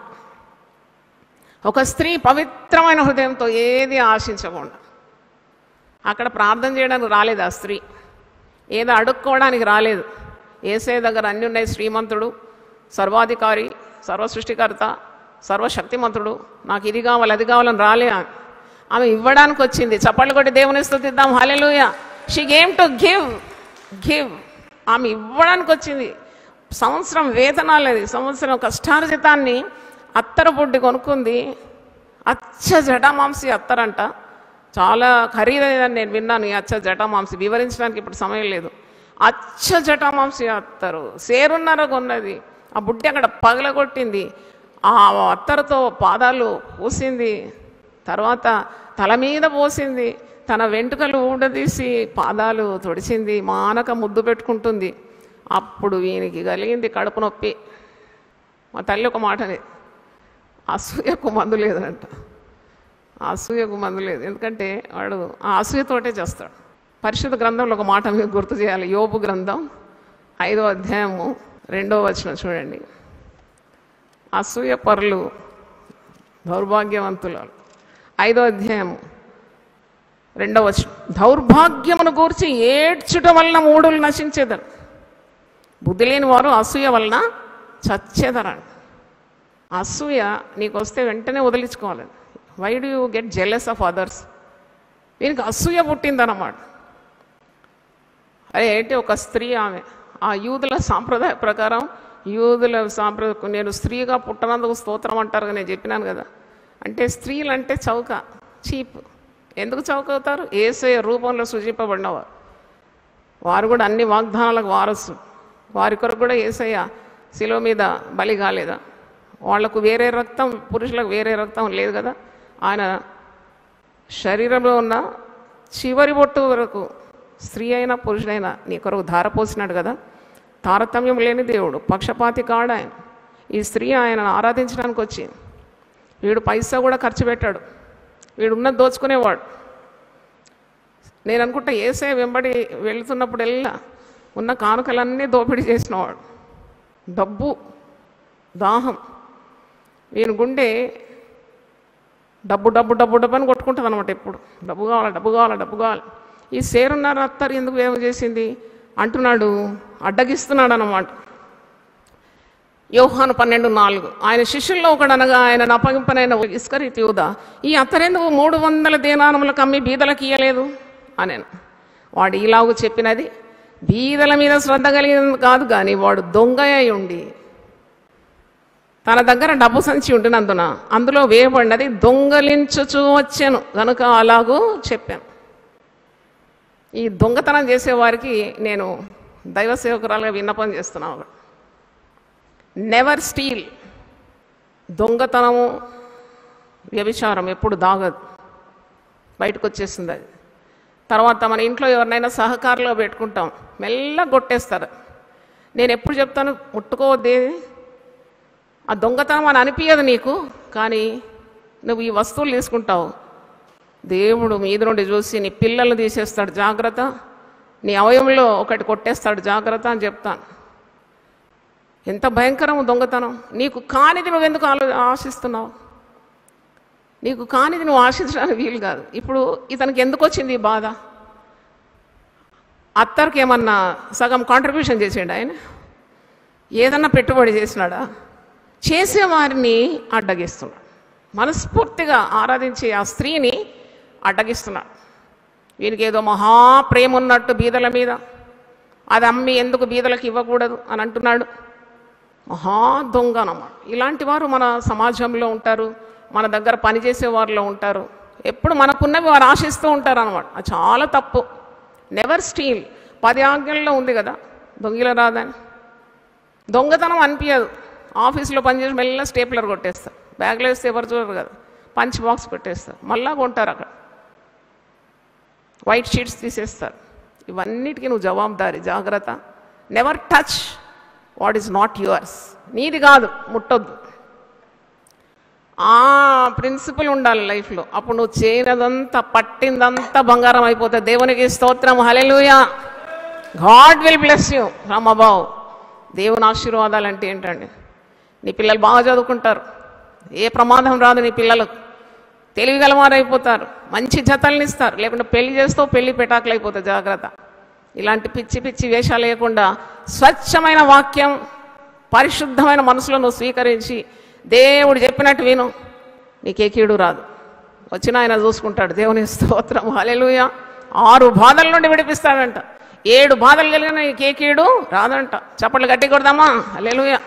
ఒక స్త్రీ పవిత్రమైన హృదయంతో ఏది ఆశించకుండా, అక్కడ ప్రార్థన చేయడానికి రాలేదు ఆ స్త్రీ, ఏదో అడుక్కోవడానికి రాలేదు. యేసయ్య దగ్గర అన్నీ ఉన్నాయి, శ్రీమంతుడు, సర్వాధికారి, సర్వసృష్టికర్త, సర్వశక్తిమంతుడు, నాకు ఇది కావాలి అది కావాలని రాలే ఆమె ఇవ్వడానికి వచ్చింది. చప్పట్లు కొట్టి దేవుని స్తుతిద్దాం, హల్లెలూయా. She came to give. ఆమె ఇవ్వడానికి వచ్చింది. సంవత్సరం వేతనాలేదు, సంవత్సరం కష్టార్జితాన్ని అత్తర బుడ్డి కొనుక్కుంది. అచ్చ జటామాంసి అత్తరంట, చాలా ఖరీదైనదని నేను విన్నాను. ఈ అచ్చ జటామాంసి వివరించడానికి ఇప్పుడు సమయం లేదు. అచ్చ జటామాంసి అత్తరు సేరున్నర కొన్నది. ఆ బుడ్డి అక్కడ పగలగొట్టింది. ఆ అత్తరుతో పాదాలు పూసింది, తర్వాత తల మీద పోసింది, తన వెంట్రుకలు ఊడదీసి పాదాలు తొడిచింది, మానక ముద్దు పెట్టుకుంటుంది. అప్పుడు వీనికి కలిగింది కడుపు నొప్పి. మా తల్లి ఒక మాటని, అసూయకు మందు లేదంట. అసూయకు మందు లేదు, ఎందుకంటే వాడు ఆ అసూయతోటే చేస్తాడు. పరిశుద్ధ గ్రంథంలో ఒక మాట మీకు గుర్తు చేయాలి. యోబు గ్రంథం 5వ అధ్యాయము 2వ వచనం చూడండి. అసూయ పరులు దౌర్భాగ్యవంతులు. 5వ అధ్యాయము 2వ వచనం, దౌర్భాగ్యమును గూర్చి ఏడ్చుట వలన మూఢులు నశించేదరు, బుద్ధి లేని వారు అసూయ వలన చచ్చేదరండి. అసూయ నీకు వస్తే వెంటనే వదిలించుకోవాలి. Why do you get jealous of others? దీనికి అసూయ పుట్టిందన్నమాట. అదే ఏంటి, ఒక స్త్రీ, ఆమె ఆ యూదుల సాంప్రదాయ ప్రకారం, నేను స్త్రీగా పుట్టనందుకు స్తోత్రం అంటారు. నేను చెప్పినాను కదా, అంటే స్త్రీలు అంటే చౌక, చీప్. ఎందుకు చౌక అవుతారు? యేసయ్య రూపంలో సృజింపబడినవారు, వారు కూడా అన్ని వాగ్దానాలకు వారసు. వారి కొరకు కూడా యేసయ్య శిలువ మీద బలి కాలేదా? వాళ్లకు వేరే రక్తం, పురుషులకు వేరే రక్తం లేదు కదా. ఆయన శరీరంలో ఉన్న చివరి బొట్టు వరకు స్త్రీ అయినా పురుషుడైనా నీ కొరకు ధారపోసినాడు కదా. తారతమ్యం లేని దేవుడు, పక్షపాతి కాడు ఆయన. ఈ స్త్రీ ఆయనను ఆరాధించడానికి వచ్చి, వీడు పైసా కూడా ఖర్చు పెట్టాడు, వీడు ఉన్నది దోచుకునేవాడు. నేను అనుకుంటా యేసయ్య వెంబడి వెళుతున్నప్పుడల్లా ఉన్న కానుకలన్నీ దోపిడీ చేసినవాడు. డబ్బు దాహం, వీని గుండె డబ్బు డబ్బు డబ్బు డబ్బు అని కొట్టుకుంటుంది అనమాట. ఎప్పుడు డబ్బు కావాలి, డబ్బు కావాలి, డబ్బు కావాలి. ఈ సేరున్నర అత్తరు ఎందుకు ఏం చేసింది అంటున్నాడు, అడ్డగిస్తున్నాడు అన్నమాట. యోహాను 12:4, ఆయన శిష్యుల్లో ఒకడనగా ఆయన అప్పగింపనైన ఇస్కరియోతు యూదా, ఈ అత్తరెందుకు 300 దేనారములకు అమ్మి బీదలకు ఇయ్యలేదు అనేను. వాడు ఇలాగూ చెప్పినది బీదల మీద శ్రద్ధ కలిగినది కాదు, కానీ వాడు దొంగ అయి ఉండి తన దగ్గర డబ్బు సంచి ఉంటున్నందున అందులో వేయబడినది దొంగలించుచూ వచ్చాను కనుక అలాగూ చెప్పాను. ఈ దొంగతనం చేసేవారికి నేను దైవ సేవకురాలుగా విన్నపం చేస్తున్నాను. Never steel. దొంగతనము, వ్యభిచారం ఎప్పుడు దాగదు, బయటకు వచ్చేస్తుంది అది. తర్వాత మన ఇంట్లో ఎవరినైనా సహకారంలో పెట్టుకుంటాం, మెల్లగా కొట్టేస్తారు. నేను ఎప్పుడు చెప్తాను, ముట్టుకోవద్దే. ఆ దొంగతనం అని అనిపించదు నీకు, కానీ నువ్వు ఈ వస్తువులు తీసుకుంటావు, దేవుడు మీద నుండి చూసి నీ పిల్లల్ని తీసేస్తాడు, జాగ్రత్త. నీ అవయవంలో ఒకటి కొట్టేస్తాడు, జాగ్రత్త అని చెప్తాను. ఎంత భయంకరం దొంగతనం. నీకు కానిది నువ్వెందుకు ఆశిస్తున్నావు? నీకు కానిది నువ్వు ఆశించడానికి వీలు కాదు. ఇప్పుడు ఇతనికి ఎందుకు వచ్చింది ఈ బాధ? అత్తరికి ఏమన్నా సగం కాంట్రిబ్యూషన్ చేసాడు ఆయన? ఏదన్నా పెట్టుబడి చేసినాడా? చేసేవారిని అడ్డగిస్తున్నాడు. మనస్ఫూర్తిగా ఆరాధించే ఆ స్త్రీని అడ్డగిస్తున్నాడు. వీరికి ఏదో మహాప్రేమ ఉన్నట్టు బీదల మీద, అది అమ్మి ఎందుకు బీదలకు ఇవ్వకూడదు అని అంటున్నాడు. మహా దొంగ అన్నమాట. ఇలాంటి వారు మన సమాజంలో ఉంటారు, మన దగ్గర పనిచేసే వారిలో ఉంటారు. ఎప్పుడు మనకున్నవి వారు ఆశిస్తూ ఉంటారు అన్నమాట. అది చాలా తప్పు. Never steel. 10 ఆజ్ఞల్లో ఉంది కదా దొంగిల రాదని. దొంగతనం అనిపించదు. ఆఫీస్లో పనిచేసి మెల్ల స్టేప్లర్ కొట్టేస్తారు, బ్యాగ్లో వేస్తే ఎవరు చూడరు కదా, పంచ్ బాక్స్ పెట్టేస్తారు, మళ్ళా కొంటారు అక్కడ, వైట్ షీట్స్ తీసేస్తారు. ఇవన్నిటికీ నువ్వు జవాబుదారి, జాగ్రత్త. Never touch what is not yours. నీది కాదు, ముట్టొద్దు. ఆ ప్రిన్సిపల్ ఉండాలి లైఫ్లో. అప్పుడు నువ్వు చేయనదంతా పట్టిందంతా బంగారం అయిపోతుంది. దేవునికి స్తోత్రం, హల్లెలూయా. God will bless you from above. దేవుని ఆశీర్వాదాలు అంటే ఏంటండి? నీ పిల్లలు బాగా చదువుకుంటారు, ఏ ప్రమాదం రాదు, నీ పిల్లలకు తెలివిగలవారైపోతారు, మంచి జతల్ని ఇస్తారు. లేకుంటే పెళ్లి చేస్తూ పెళ్లి పెటాకులు అయిపోతుంది, జాగ్రత్త. ఇలాంటి పిచ్చి పిచ్చి వేషాలు లేకుండా స్వచ్ఛమైన వాక్యం, పరిశుద్ధమైన మనసులో నువ్వు స్వీకరించి దేవుడు చెప్పినట్టు విను, నీకే కీడు రాదు. వచ్చిన ఆయన చూసుకుంటాడు. దేవుని స్తోత్రం, హల్లెలూయా. 6 బాధల నుండి విడిపిస్తాడంట. 7 బాధలు కలిగిన నీకే కీడు రాదంట. చప్పట్లు గట్టి కొడదామా? హల్లెలూయా.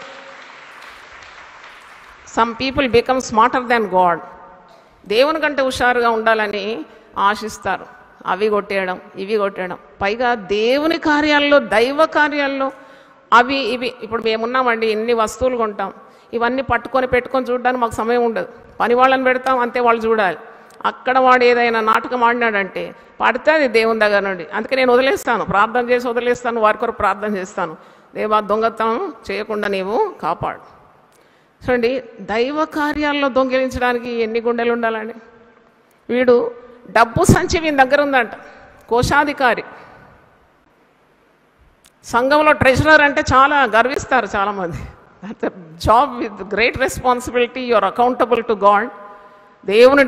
Some people become smarter than God. దేవుని కంటే హుషారుగా ఉండాలని ఆశిస్తారు. అవి కొట్టేయడం, ఇవి కొట్టేయడం, పైగా దేవుని కార్యాల్లో, దైవ కార్యాల్లో అవి ఇవి. ఇప్పుడు మేమున్నామండి, ఎన్ని వస్తువులు కొంటాం, ఇవన్నీ పట్టుకొని పెట్టుకొని చూడడానికి మాకు సమయం ఉండదు. పని వాళ్ళని పెడతాం, అంతే, వాళ్ళు చూడాలి. అక్కడ వాడు ఏదైనా నాటకం ఆడినాడంటే పడితే అది దేవుని దగ్గర నుండి. అందుకే నేను వదిలేస్తాను, ప్రార్థన చేసి వదిలేస్తాను, వారి కొరకు ప్రార్థన చేస్తాను. దేవా, దొంగతనం చేయకుండా నీవు కాపాడు. చూడండి, దైవ కార్యాల్లో దొంగిలించడానికి ఎన్ని గుండెలు ఉండాలండి. వీడు డబ్బు సంచి వీని దగ్గర ఉందంట, కోశాధికారి. సంఘంలో ట్రెజరర్ అంటే చాలా గర్విస్తారు చాలామంది. That's a job with great responsibility. You are accountable to God. దేవుని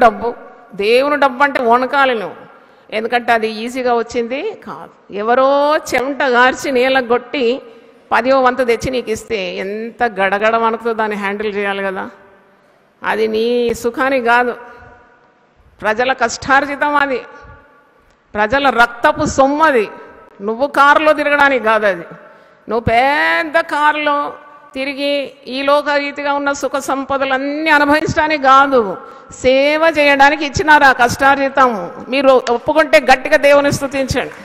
డబ్బు అంటే వణకాలి నువ్వు, ఎందుకంటే అది ఈజీగా వచ్చింది కాదు. ఎవరో చెమట గార్చి నీళ్ళకు కొట్టి 10వ వంతు తెచ్చి నీకు ఇస్తే ఎంత గడగడ వణుకుతో దాన్ని హ్యాండిల్ చేయాలి కదా. అది నీ సుఖానికి కాదు, ప్రజల కష్టార్జితం, అది ప్రజల రక్తపు సొమ్మది. నువ్వు కారులో తిరగడానికి కాదు అది. నువ్వు పెద్ద కారులో తిరిగి ఈ లోకరీతిగా ఉన్న సుఖ సంపదలన్నీ అనుభవించడానికి కాదు, సేవ చేయడానికి ఇచ్చినారు ఆ కష్టార్జితం. మీరు ఒప్పుకుంటే గట్టిగా దేవుని స్తుతించండి.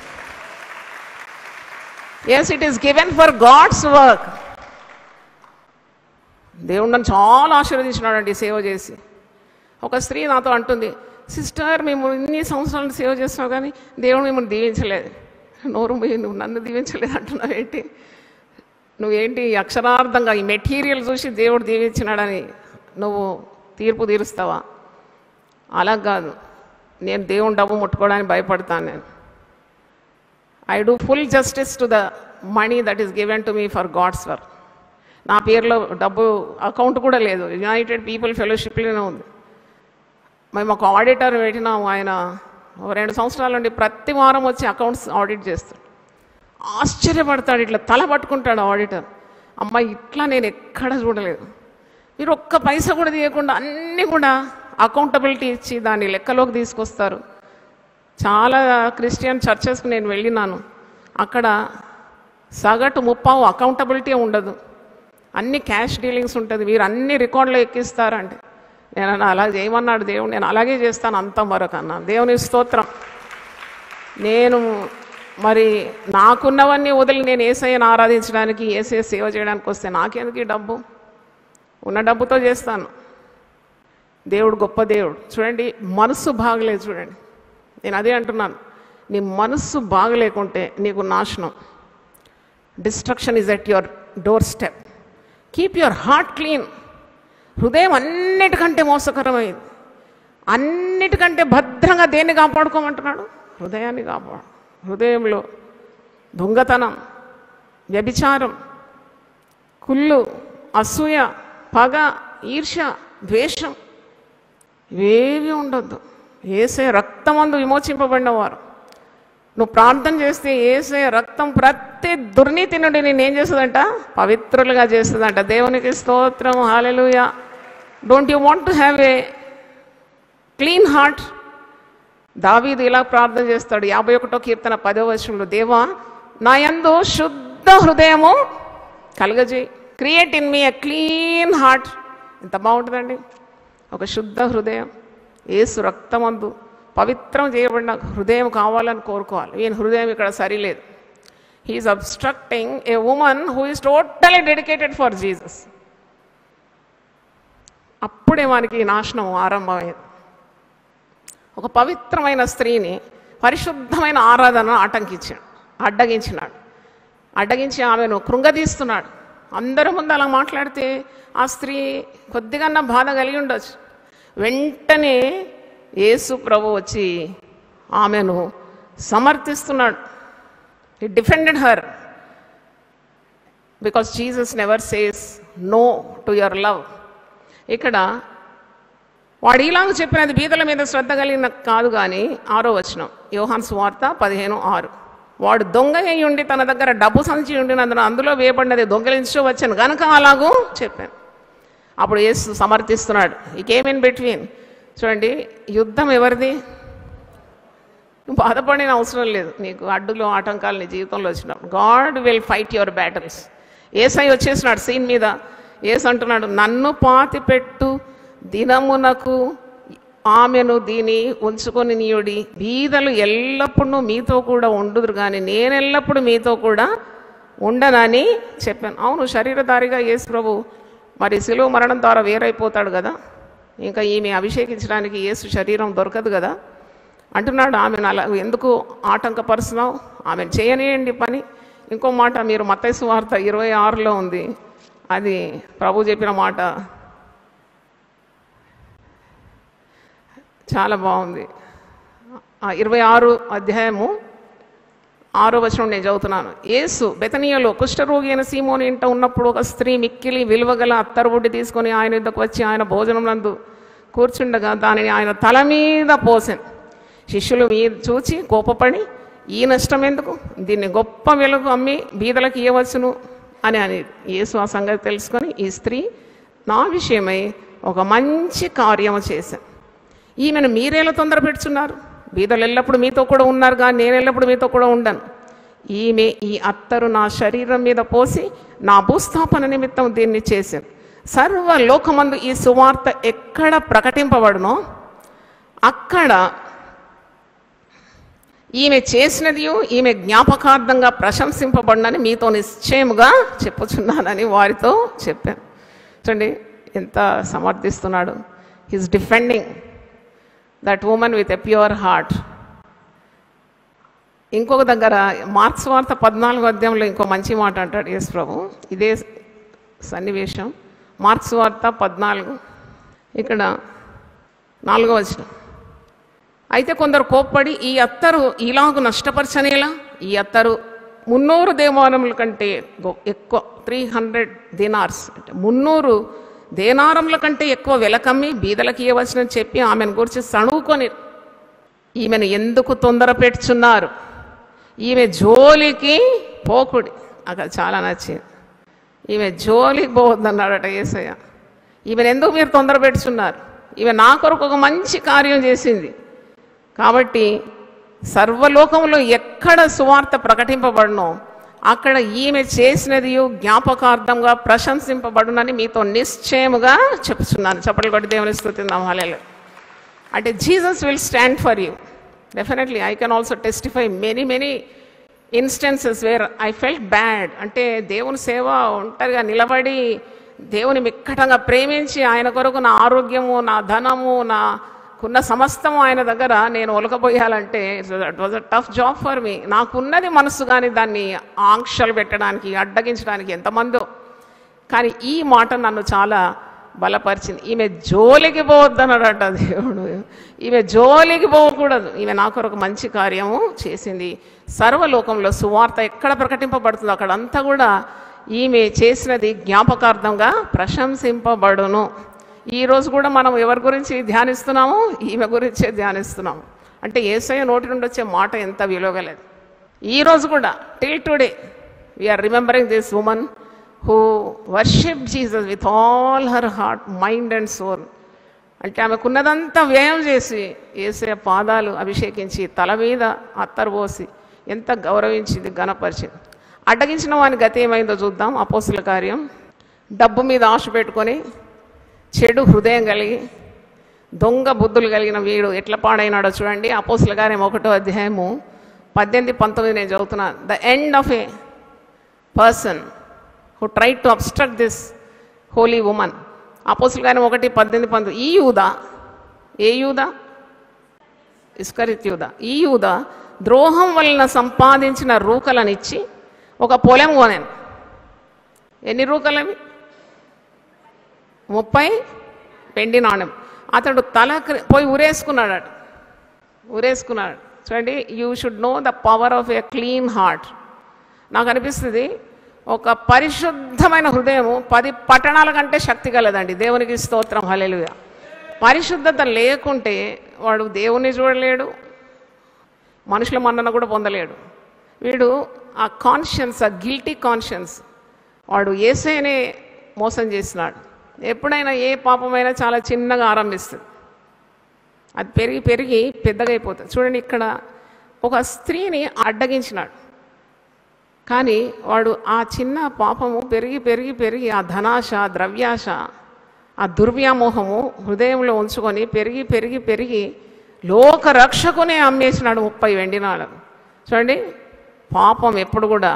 Yes, it is given for God's work. దేవుడు నన్ను చాలా ఆశీర్వదించినాడండి సేవ చేసి. ఒక స్త్రీ నాతో అంటుంది, సిస్టర్, మేము ఇన్ని సంవత్సరాలు సేవ చేస్తున్నావు కానీ దేవుడు మిమ్మల్ని దీవించలేదు. నోరు నువ్వు నన్ను దీవించలేదు అంటున్నావు ఏంటి? నువ్వేంటి అక్షరార్థంగా ఈ మెటీరియల్ చూసి దేవుడు దీవించినాడని నువ్వు తీర్పు తీరుస్తావా? అలా కాదు. నేను దేవుని డబ్బు ముట్టుకోవడానికి భయపడతాను. నేను I do full justice to the money that is given to me for God's work. నా పేరులో డబ్బు అకౌంట్ కూడా లేదు, యునైటెడ్ పీపుల్ ఫెలోషిప్లోనే ఉంది. మేము ఒక ఆడిటర్ పెట్టినాము. ఆయన 2 సంవత్సరాల నుండి ప్రతి వారం వచ్చి అకౌంట్స్ ఆడిట్ చేస్తాడు. ఆశ్చర్యపడతాడు, ఇట్లా తల పట్టుకుంటాడు ఆడిటర్. అమ్మాయి ఇట్లా నేను ఎక్కడ చూడలేదు. మీరు ఒక్క పైసా కూడా తీయకుండా అన్నీ కూడా అకౌంటబిలిటీ ఇచ్చి దాన్ని లెక్కలోకి తీసుకొస్తారు. చాలా క్రిస్టియన్ చర్చెస్కి నేను వెళ్ళినాను, అక్కడ సగటు 30 అకౌంటబిలిటీ ఉండదు, అన్ని క్యాష్ డీలింగ్స్ ఉంటుంది. మీరు అన్ని రికార్డులో ఎక్కిస్తారంటే నేను అలా చేయమన్నాడు దేవుడు. నేను అలాగే చేస్తాను, అంత మరొక అన్నాను. దేవుని స్తోత్రం. నేను మరి నాకున్నవన్నీ వదిలి నేను యేసయ్యను ఆరాధించడానికి, యేసయ్య సేవ చేయడానికి వస్తే నాకెందుకు ఈ డబ్బు? ఉన్న డబ్బుతో చేస్తాను. దేవుడు గొప్ప దేవుడు. చూడండి, మనస్సు బాగలేదు. చూడండి, నేను అదే అంటున్నాను, నీ మనస్సు బాగలేకుంటే నీకు నాశనం. Destruction is at your door step. Keep your heart clean. హృదయం అన్నిటికంటే మోసకరమైంది. అన్నిటికంటే భద్రంగా దేన్ని కాపాడుకోమంటున్నాడు? హృదయాన్ని కాపాడు. హృదయంలో దొంగతనం, వ్యభిచారం, కుళ్ళు, అసూయ, పగ, ఈర్ష్య, ద్వేషం ఇవేవి ఉండొద్దు. యేసయ్య రక్తమందు విమోచింపబడినవారు. నువ్వు ప్రార్థన చేస్తే యేసయ్య రక్తం ప్రతి దుర్నీతి నుండి నేను ఏం చేస్తుందంట? పవిత్రులుగా చేస్తుందంట. దేవునికి స్తోత్రం, హల్లెలూయా. Don't you want to have a clean heart? దావీదు ఇలా ప్రార్థన చేస్తాడు 51వ కీర్తన 10వ వచనంలో, దేవా నా యందు శుద్ధ హృదయము కలుగజేయి. Create in me a clean heart. ఎంత బాగుంటుందండి ఒక శుద్ధ హృదయం. యేసు రక్తమందు పవిత్రం చేయబడిన హృదయం కావాలని కోరుకోవాలి. ఈయన హృదయం ఇక్కడ సరిలేదు. He is obstructing a woman who is totally dedicated for Jesus. అప్పుడే మనకి నాశనం ఆరంభమైంది. ఒక పవిత్రమైన స్త్రీని పరిశుద్ధమైన ఆరాధన అడ్డగించి ఆమెను కృంగదీస్తున్నాడు. అందరి ముందు అలా మాట్లాడితే ఆ స్త్రీ కొద్దిగా బాధ కలిగి ఉండొచ్చు. వెంటనే యేసు ప్రభు వచ్చి ఆమెను సమర్థిస్తున్నాడు. He defended her because Jesus never says no to your love. ఇక్కడ వాడు ఇలాగ చెప్పినది బీదల మీద శ్రద్ధ కలిగిన కాదు కానీ 6వ వచనం యోహాను సువార్త 15:6. వాడు దొంగ అయి ఉండి తన దగ్గర డబ్బు సంచి ఉండినందున అందులో వేయబడినది దొంగలించవచ్చను గనక అలాగూ చెప్పాను. అప్పుడు యేసు సమర్థిస్తున్నాడు. ఈ కేమ్ ఇన్ బిట్వీన్. చూడండి, యుద్ధం ఎవరిది? బాధపడిన అవసరం లేదు. నీకు అడ్డులు ఆటంకాలు నీ జీవితంలో వచ్చినప్పుడు God will fight your battles. యేసై వచ్చేసినాడు సీన్ మీద. యేసు అంటున్నాడు, నన్ను పాతిపెట్టు దినమునకు ఆమెను దీని ఉంచుకొని నీయుడి, బీదలు ఎల్లప్పుడూ మీతో కూడా ఉండుదురు కానీ నేను ఎల్లప్పుడూ మీతో కూడా ఉండనని చెప్పాను. అవును, శరీరధారిగా యేసు ప్రభు మరి శిలువ మరణం ద్వారా వేరైపోతాడు కదా, ఇంకా ఈమె అభిషేకించడానికి యేసు శరీరం దొరకదు కదా అంటున్నాడు. ఆమెను అలా ఎందుకు ఆటంకపరుస్తున్నావు? ఆమెను చేయనియండి పని. ఇంకో మాట మీరు మత్తయి సువార్త 26లో ఉంది. అది ప్రభు చెప్పిన మాట చాలా బాగుంది. 26 అధ్యాయము 6వ వచనం నేను చదువుతున్నాను. యేసు బెతనియలో కుష్ఠరోగి అయిన సీమోని ఇంట ఉన్నప్పుడు ఒక స్త్రీ మిక్కిలి విలువగల అత్తరుబుడ్డి తీసుకొని ఆయన యుద్ధకు వచ్చి ఆయన భోజనం నందు కూర్చుండగా దానిని ఆయన తల మీద పోసెను. శిష్యులు మీద చూచి కోపపడి, ఈ నష్టం ఎందుకు? దీన్ని గొప్ప వెలుగు అమ్మి బీదలకు ఇవ్వవచ్చును అని అనేది. యేసు ఆ సంగతి తెలుసుకొని, ఈ స్త్రీ నా విషయమై ఒక మంచి కార్యము చేశాను. ఈమెను మీరేలా తొందర పెడుతున్నారు? బీదలు ఎల్లప్పుడు మీతో కూడా ఉన్నారు కానీ నేను ఎల్లప్పుడు మీతో కూడా ఉండను. ఈమె ఈ అత్తరు నా శరీరం మీద పోసి నా భూస్థాపన నిమిత్తం దీన్ని చేశాను. సర్వలోకమందు ఈ సువార్త ఎక్కడ ప్రకటింపబడునో అక్కడ ఈమె చేసినది ఈమె జ్ఞాపకార్థంగా ప్రశంసింపబడినని మీతో నిశ్చయముగా చెప్పుచున్నానని వారితో చెప్పాను. చూడండి ఎంత సమర్థిస్తున్నాడు. He's defending that woman with a pure heart. ఇంకొక దగ్గర మార్క్స్ వార్త 14వ అధ్యాయంలో ఇంకో మంచి మాట అంటాడు యేసు ప్రభు. ఇదే సన్నివేశం మార్క్స్ వార్త 14 ఇక్కడ 4వ వచనం. అయితే కొందరు కోప్పడి, ఈ అత్తరు ఇలాగూ నష్టపరచనేలా? ఈ అత్తరు 300 దేనారముల కంటే ఎక్కువ, 300 దీనార్స్ అంటే 300 దేనారముల కంటే ఎక్కువ వెలకమ్మి బీదలకు ఇవ్వవచ్చునని చెప్పి ఆమెను గురించి సణువుకొని, ఈమెను ఎందుకు తొందర పెట్టుచున్నారు? ఈమె జోలికి పోకుడి. అక్కడ చాలా నచ్చింది. ఈమె జోలికి పోవద్దన్నాడట యేసయ్య. ఈమెను ఎందుకు మీరు తొందర పెట్టుచున్నారు? ఈమె నా కొరకు ఒక మంచి కార్యం చేసింది. కాబట్టి సర్వలోకంలో ఎక్కడ సువార్త ప్రకటింపబడునో అక్కడ ఈమె చేసినది జ్ఞాపకార్థంగా ప్రశంసింపబడునని మీతో నిశ్చయముగా చెప్తున్నాను. చప్పట్లు కొట్టి దేవుని స్తుతిద్దాం. హల్లెలూయా. అంటే Jesus will stand for you. Definitely I can also testify many instances where I felt bad. అంటే దేవుని సేవ ఒంటరిగా నిలబడి దేవుని మిక్కటంగా ప్రేమించి ఆయన కొరకు నా ఆరోగ్యము, నా ధనము, నాకున్న సమస్తము ఆయన దగ్గర నేను ఒలకబోయాలంటే it was a tough job for me. నాకున్నది మనసు కానీ దాన్ని ఆంక్షలు పెట్టడానికి, అడ్డగించడానికి ఎంతమందో. కానీ ఈ మాట నన్ను చాలా బలపరిచింది. ఈమె జోలికి పోవద్దన్నాడట దేవుడు. ఈమె జోలికి పోకూడదు. ఈమె నా కొరకు మంచి కార్యము చేసింది. సర్వలోకంలో సువార్త ఎక్కడ ప్రకటింపబడుతుందో అక్కడంతా కూడా ఈమె చేసినది జ్ఞాపకార్థంగా ప్రశంసింపబడును. ఈరోజు కూడా మనం ఎవరి గురించి ధ్యానిస్తున్నాము? ఈమె గురించే ధ్యానిస్తున్నాము. అంటే యేసయ్య నోటి నుండి వచ్చే మాట ఎంత విలువగలేదు. ఈరోజు కూడా till today we're remembering this woman who worshipped Jesus with all her heart, mind and soul. అంటే ఆమెకున్నదంతా వ్యయం చేసి యేసయ్య పాదాలు అభిషేకించి తల మీద అత్తరు పోసి ఎంత గౌరవించింది, ఘనపరిచింది. అడ్డగించిన వాని గతి ఏమైందో చూద్దాం. అపోస్తుల కార్యం. డబ్బు మీద ఆశ పెట్టుకొని చెడు హృదయం కలిగి దొంగ బుద్ధులు కలిగిన వీడు ఎట్లా పాడైనాడో చూడండి. అపోస్తలుల కార్యం 1వ అధ్యాయము 18, 19 నేను చదువుతున్నాను. The end of a person who try to obstruct this holy woman. అపోస్తలుల కార్యం 1, 18, 19. ఈ యూదా, ఏ యూదా? ఇస్కరియోతు యూదా. ఈ యూదా ద్రోహం వలన సంపాదించిన రూకలనిచ్చి ఒక పొలం కొనాను. ఎన్ని రూకలవి? 30 వెండి నాణ్యం. అతడు తల పోయి ఉరేసుకున్నాడు. ఉరేసుకున్నాడు. చూడండి, you should know the power of a clean heart. నాకు అనిపిస్తుంది ఒక పరిశుద్ధమైన హృదయము 10 పట్టణాల కంటే శక్తి కలదండి. దేవునికి స్తోత్రం, హల్లెలూయా. పరిశుద్ధత లేకుంటే వాడు దేవుణ్ణి చూడలేడు, మనుషుల మన్నన కూడా పొందలేడు. వీడు ఆ కాన్షియన్స్, ఆ గిల్టీ కాన్షియన్స్, వాడు యేసయ్యనే మోసం చేసినాడు. ఎప్పుడైనా ఏ పాపమైనా చాలా చిన్నగా ఆరంభిస్తుంది, అది పెరిగి పెరిగి పెద్దగా అయిపోతుంది. చూడండి, ఇక్కడ ఒక స్త్రీని అడ్డగించినాడు, కానీ వాడు ఆ చిన్న పాపము పెరిగి పెరిగి పెరిగి ఆ ధనాశ, ద్రవ్యాశ, ఆ దుర్వ్యామోహము హృదయంలో ఉంచుకొని పెరిగి పెరిగి పెరిగి లోక రక్షకునే అమ్మేసినాడు 30 వెండి నాణాలు. చూడండి, పాపం ఎప్పుడు కూడా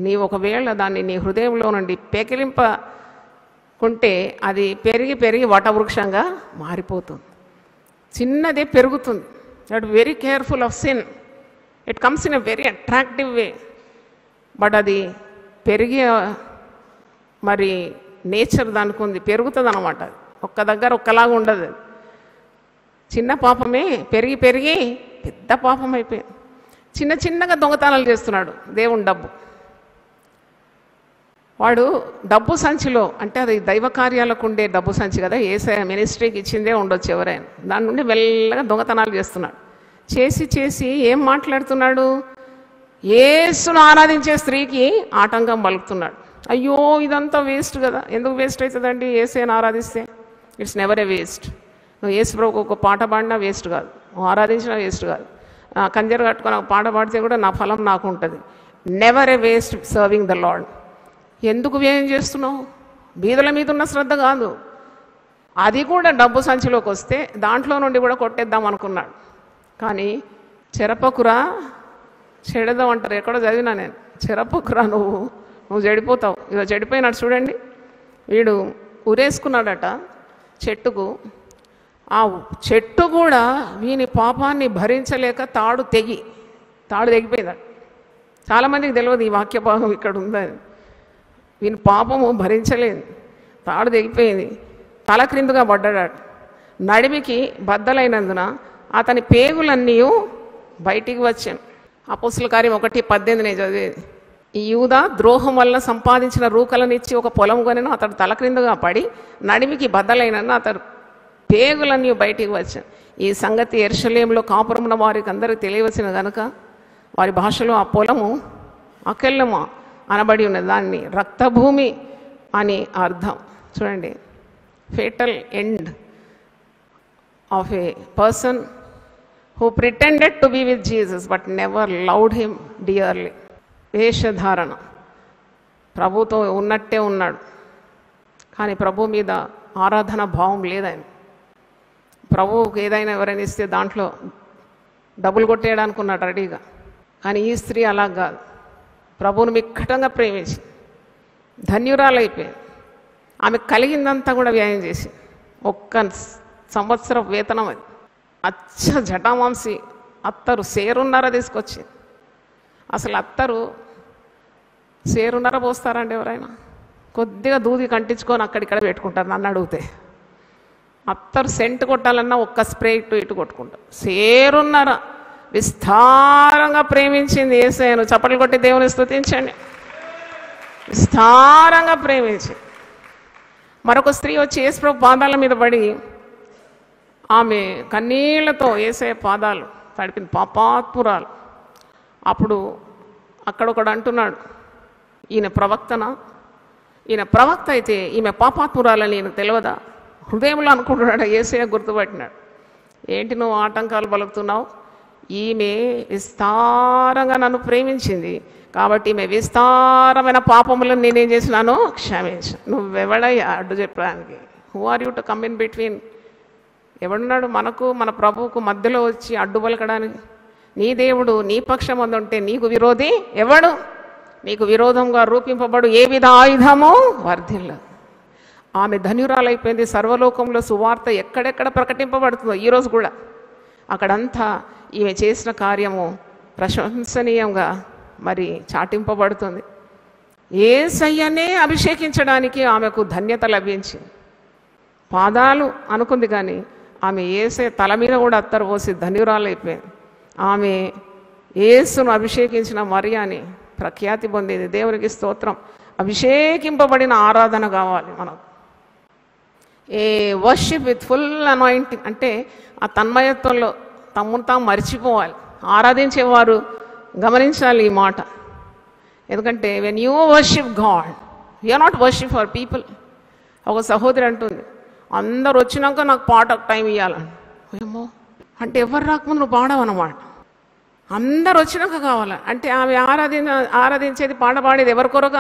నీవు ఒకవేళ దాన్ని నీ హృదయంలో నుండి పెకిలింపకుంటే అది పెరిగి పెరిగి వటవృక్షంగా మారిపోతుంది. చిన్నదే పెరుగుతుంది. That very careful of sin. It comes in a very attractive way. But అది పెరిగి మరి నేచర్ దానికి ఉంది, పెరుగుతుంది అన్నమాట. ఒక్క దగ్గర ఒక్కలాగా ఉండదు. చిన్న పాపమే పెరిగి పెరిగి పెద్ద పాపం అయిపోయింది. చిన్న చిన్నగా దొంగతనాలు చేస్తున్నాడు. దేవుని డబ్బు, వాడు డబ్బు సంచిలో, అంటే అది దైవ కార్యాలకు ఉండే డబ్బు సంచి కదా, యేసయ్య మినిస్ట్రీకి ఇచ్చిందే ఉండొచ్చు ఎవరైనా. దాని నుండి మెల్లగా దొంగతనాలు చేస్తున్నాడు. చేసి చేసి ఏం మాట్లాడుతున్నాడు? యేసును ఆరాధించే స్త్రీకి ఆటంకం పలుకుతున్నాడు. అయ్యో, ఇదంతా వేస్ట్ కదా. ఎందుకు వేస్ట్ అవుతుందండి? యేసయ్యను ఆరాధిస్తే ఇట్స్ నెవర్ ఏ వేస్ట్. నువ్వు యేసు ప్రభువుకు ఒక పాట పాడినా వేస్ట్ కాదు, నువ్వు ఆరాధించినా వేస్ట్ కాదు. కంజర కట్టుకొని ఒక పాట పాడితే కూడా నా ఫలం నాకు ఉంటుంది. Never A waste serving the lord. ఎందుకు వ్యయం చేస్తున్నావు? బీదల మీద ఉన్న శ్రద్ధ కాదు, అది కూడా డబ్బు సంచిలోకి వస్తే దాంట్లో నుండి కూడా కొట్టేద్దాం అనుకున్నాడు. కానీ చెరపకురా చెడదాం అంటారు, ఎక్కడో చదివినా నేను. చెరపకురా, నువ్వు చెడిపోతావు. ఇక చెడిపోయినాడు. చూడండి, వీడు ఉరేసుకున్నాడట చెట్టుకు. ఆ చెట్టు కూడా వీని పాపాన్ని భరించలేక తాడు తెగిపోయిందట. చాలామందికి తెలియదు ఈ వాక్య భాగం ఇక్కడ ఉందని. వీని పాపము భరించలేదు, తాడు తెగిపోయింది, తల క్రిందుగా పడ్డాడు. నడిమికి బద్దలైనందున అతని పేగులన్నీ బయటికి వచ్చాను. అపోస్తలుల కార్యం 1:18 నేను చదివేది. ఈ యూదా ద్రోహం వల్ల సంపాదించిన రూకలనిచ్చి ఒక పొలం కొనెను. అతడు తల క్రిందుగా పడి నడిమికి బద్దలైనను అతడు పేగులన్నీ బయటికి వచ్చాను. ఈ సంగతి యెరూషలేములో కాపురమున్న వారికి అందరికీ తెలియవలసిన గనుక వారి భాషలో ఆ పొలము అకెల్లము అనబడి ఉన్నది. దాన్ని రక్తభూమి అని అర్థం. చూడండి, fatal end of a person who pretended to be with Jesus but never loved him dearly. వేషధారణ, ప్రభుతో ఉన్నట్టే ఉన్నాడు కానీ ప్రభు మీద ఆరాధన భావం లేదని. ప్రభువుకి ఏదైనా ఎవరైనా ఇస్తే దాంట్లో డబ్బులు కొట్టేయడానికి ఉన్నాడు రెడీగా. కానీ ఈ స్త్రీ అలా కాదు. ప్రభువుని మిక్కటంగా ప్రేమించి ధన్యురాలైపోయింది. ఆమె కలిగిందంతా కూడా వ్యయం చేసి 1 సంవత్సరం వేతనం అది. అచ్చ జటామాంసి అత్తరు సేరున్నర తీసుకొచ్చి. అసలు అత్తరు సేరున్నర పోస్తారండి ఎవరైనా? కొద్దిగా దూది కంటించుకొని అక్కడిక్కడ పెట్టుకుంటారు. నన్ను అడిగితే అత్తరు సెంట్ కొట్టాలన్నా 1 స్ప్రే ఇటు కొట్టుకుంటారు. సేరున్నర విస్తారంగా ప్రేమించింది యేసయ్యను. చప్పట్లు కొట్టి దేవుని స్తుతించండి. విస్తారంగా ప్రేమించి మరొక స్త్రీ వచ్చి యేసు ప్రభు పాదాల మీద పడి ఆమె కన్నీళ్లతో యేసయ్య పాదాలు తడిపింది, పాపాత్మురాలు. అప్పుడు అక్కడొకడు అంటున్నాడు, ఈయన ప్రవక్తనా? ఈయన ప్రవక్త అయితే ఈమె పాపాత్మురాలని ఈయనకు తెలియదా? హృదయంలో అనుకుంటున్నాడు. యేసయ్య గుర్తుపట్టినాడు. ఏంటి నువ్వు ఆటంకాలు పలుకుతున్నావు? ఈమె విస్తారంగా నన్ను ప్రేమించింది కాబట్టి ఈమె విస్తారమైన పాపములను నేనేం చేసినాను? క్షమించు. నువ్వెవడయ్యా అడ్డు చెప్పడానికి? Who are you to come in between ఎవడున్నాడు మనకు మన ప్రభువుకు మధ్యలో వచ్చి అడ్డు పలకడానికి? నీ దేవుడు నీ పక్షమందు ఉంటే నీకు విరోధి ఎవడు? నీకు విరోధంగా రూపింపబడు ఏ విధ ఆయుధము వర్ధిల్లదు. ఆమె ధన్యురాలైపోయింది. సర్వలోకంలో సువార్త ఎక్కడెక్కడ ప్రకటింపబడుతుందో ఈరోజు కూడా అక్కడంతా ఈమె చేసిన కార్యము ప్రశంసనీయంగా మరి చాటింపబడుతుంది. యేసయ్యనే అభిషేకించడానికి ఆమెకు ధన్యత లభించింది. పాదాలు అనుకుంది కానీ ఆమె యేసయ్య తల మీద కూడా అత్తరు పోసి ధన్యురాలైపోయింది. ఆమె యేసును అభిషేకించిన మరియని ప్రఖ్యాతి పొందింది. దేవునికి స్తోత్రం. అభిషేకింపబడిన ఆరాధన కావాలి మనకు. ఏ వర్షిప్ విత్ ఫుల్ అనాయింటింగ్ అంటే ఆ తన్మయత్వంలో తమ్మును తాము మర్చిపోవాలి. ఆరాధించేవారు గమనించాలి ఈ మాట. ఎందుకంటే when you worship God you're not worship for people. ఒక సహోదరి అంటుంది, అందరు వచ్చినాక నాకు పాట టైం ఇవ్వాలని. ఏమో అంటే ఎవరు రాకముందు నువ్వు పాడవన్నమాట. అందరు వచ్చినాక కావాలి అంటే ఆమె ఆరాధించేది పాట పాడేది ఎవరి కొరకు?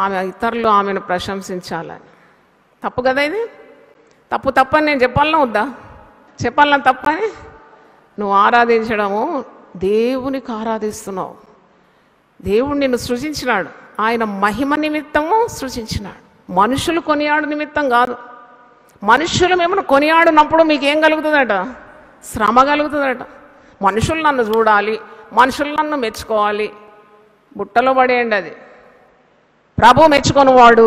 ఆమె ఇతరులు ఆమెను ప్రశంసించాలని. తప్పు కదా ఇది? తప్పని నేను చెప్పాలన్నా వద్దా? చెప్పాలన్నా తప్పని? నువ్వు ఆరాధించడము దేవునికి ఆరాధిస్తున్నావు. దేవుడు నిన్ను సృజించినాడు, ఆయన మహిమ నిమిత్తము సృజించినాడు. మనుషులు కొనియాడు నిమిత్తం కాదు. మనుషులు మిమ్మల్ని కొనియాడినప్పుడు మీకేం కలుగుతుందట? శ్రమ కలుగుతుందట. మనుషులు నన్ను చూడాలి, మనుషులు నన్ను మెచ్చుకోవాలి. బుట్టలో పడేయండి అది. ప్రభు మెచ్చుకొని వాడు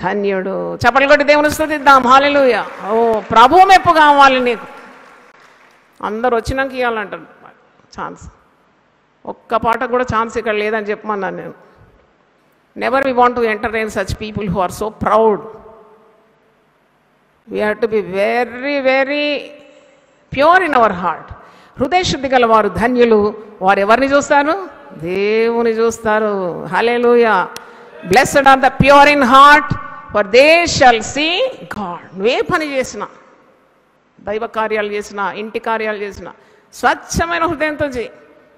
ధన్యుడు. చప్పట్లు కొట్టి దేవుని స్తుతిద్దాం. హల్లెలూయా. ఓ ప్రభు మెప్పు కావాలి నీకు. అందరు వచ్చినాక ఇవ్వాలంటారు ఛాన్స్. ఒక్క పాట కూడా ఛాన్స్ ఇక్కడ లేదని చెప్పమన్నాను నేను. Never we want to entertain such people who are so proud. We have to be very very pure in our heart. హృదయ శుద్ధి గల వారు ధన్యులు. వారు ఎవరిని చూస్తారు? దేవుని చూస్తారు. హల్లెలూయా. Blessed are the pure in heart for they shall see God. నువ్వే పని చేసినా, దైవ కార్యాలు చేసినా, ఇంటి కార్యాలు చేసినా స్వచ్ఛమైన హృదయంతో చేయి.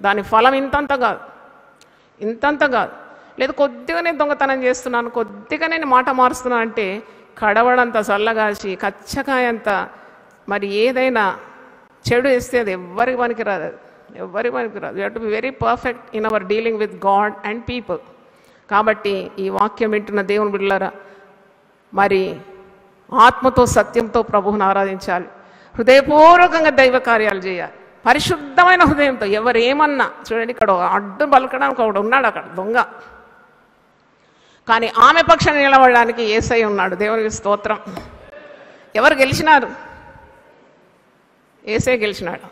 దాని ఫలం ఇంతంత కాదు, ఇంతంత కాదు. లేదు కొద్దిగా నేను దొంగతనం చేస్తున్నాను, కొద్దిగా నేను మాట మారుస్తున్నాను అంటే కడవడంత చల్లగాసి కచ్చకాయంత మరి ఏదైనా చెడు వేస్తే అది ఎవరికి పనికిరాదు. అది ఎవరికి పనికిరాదు. You have to be very perfect in our dealing with God and people. కాబట్టి ఈ వాక్యం వింటున్న దేవుని బిడ్డలారా, మరి ఆత్మతో సత్యంతో ప్రభువుని ఆరాధించాలి. హృదయపూర్వకంగా దైవ కార్యాలు చేయాలి. పరిశుద్ధమైన హృదయంతో. ఎవరేమన్నా చూడండి, ఇక్కడ అడ్డు పలకడానికి ఒకడు ఉన్నాడు అక్కడ దొంగ, కానీ ఆమె పక్షాన్ని నిలబడడానికి యేసయ్య ఉన్నాడు. దేవునికి స్తోత్రం. ఎవరు గెలిచినారు? యేసయ్య గెలిచినాడు.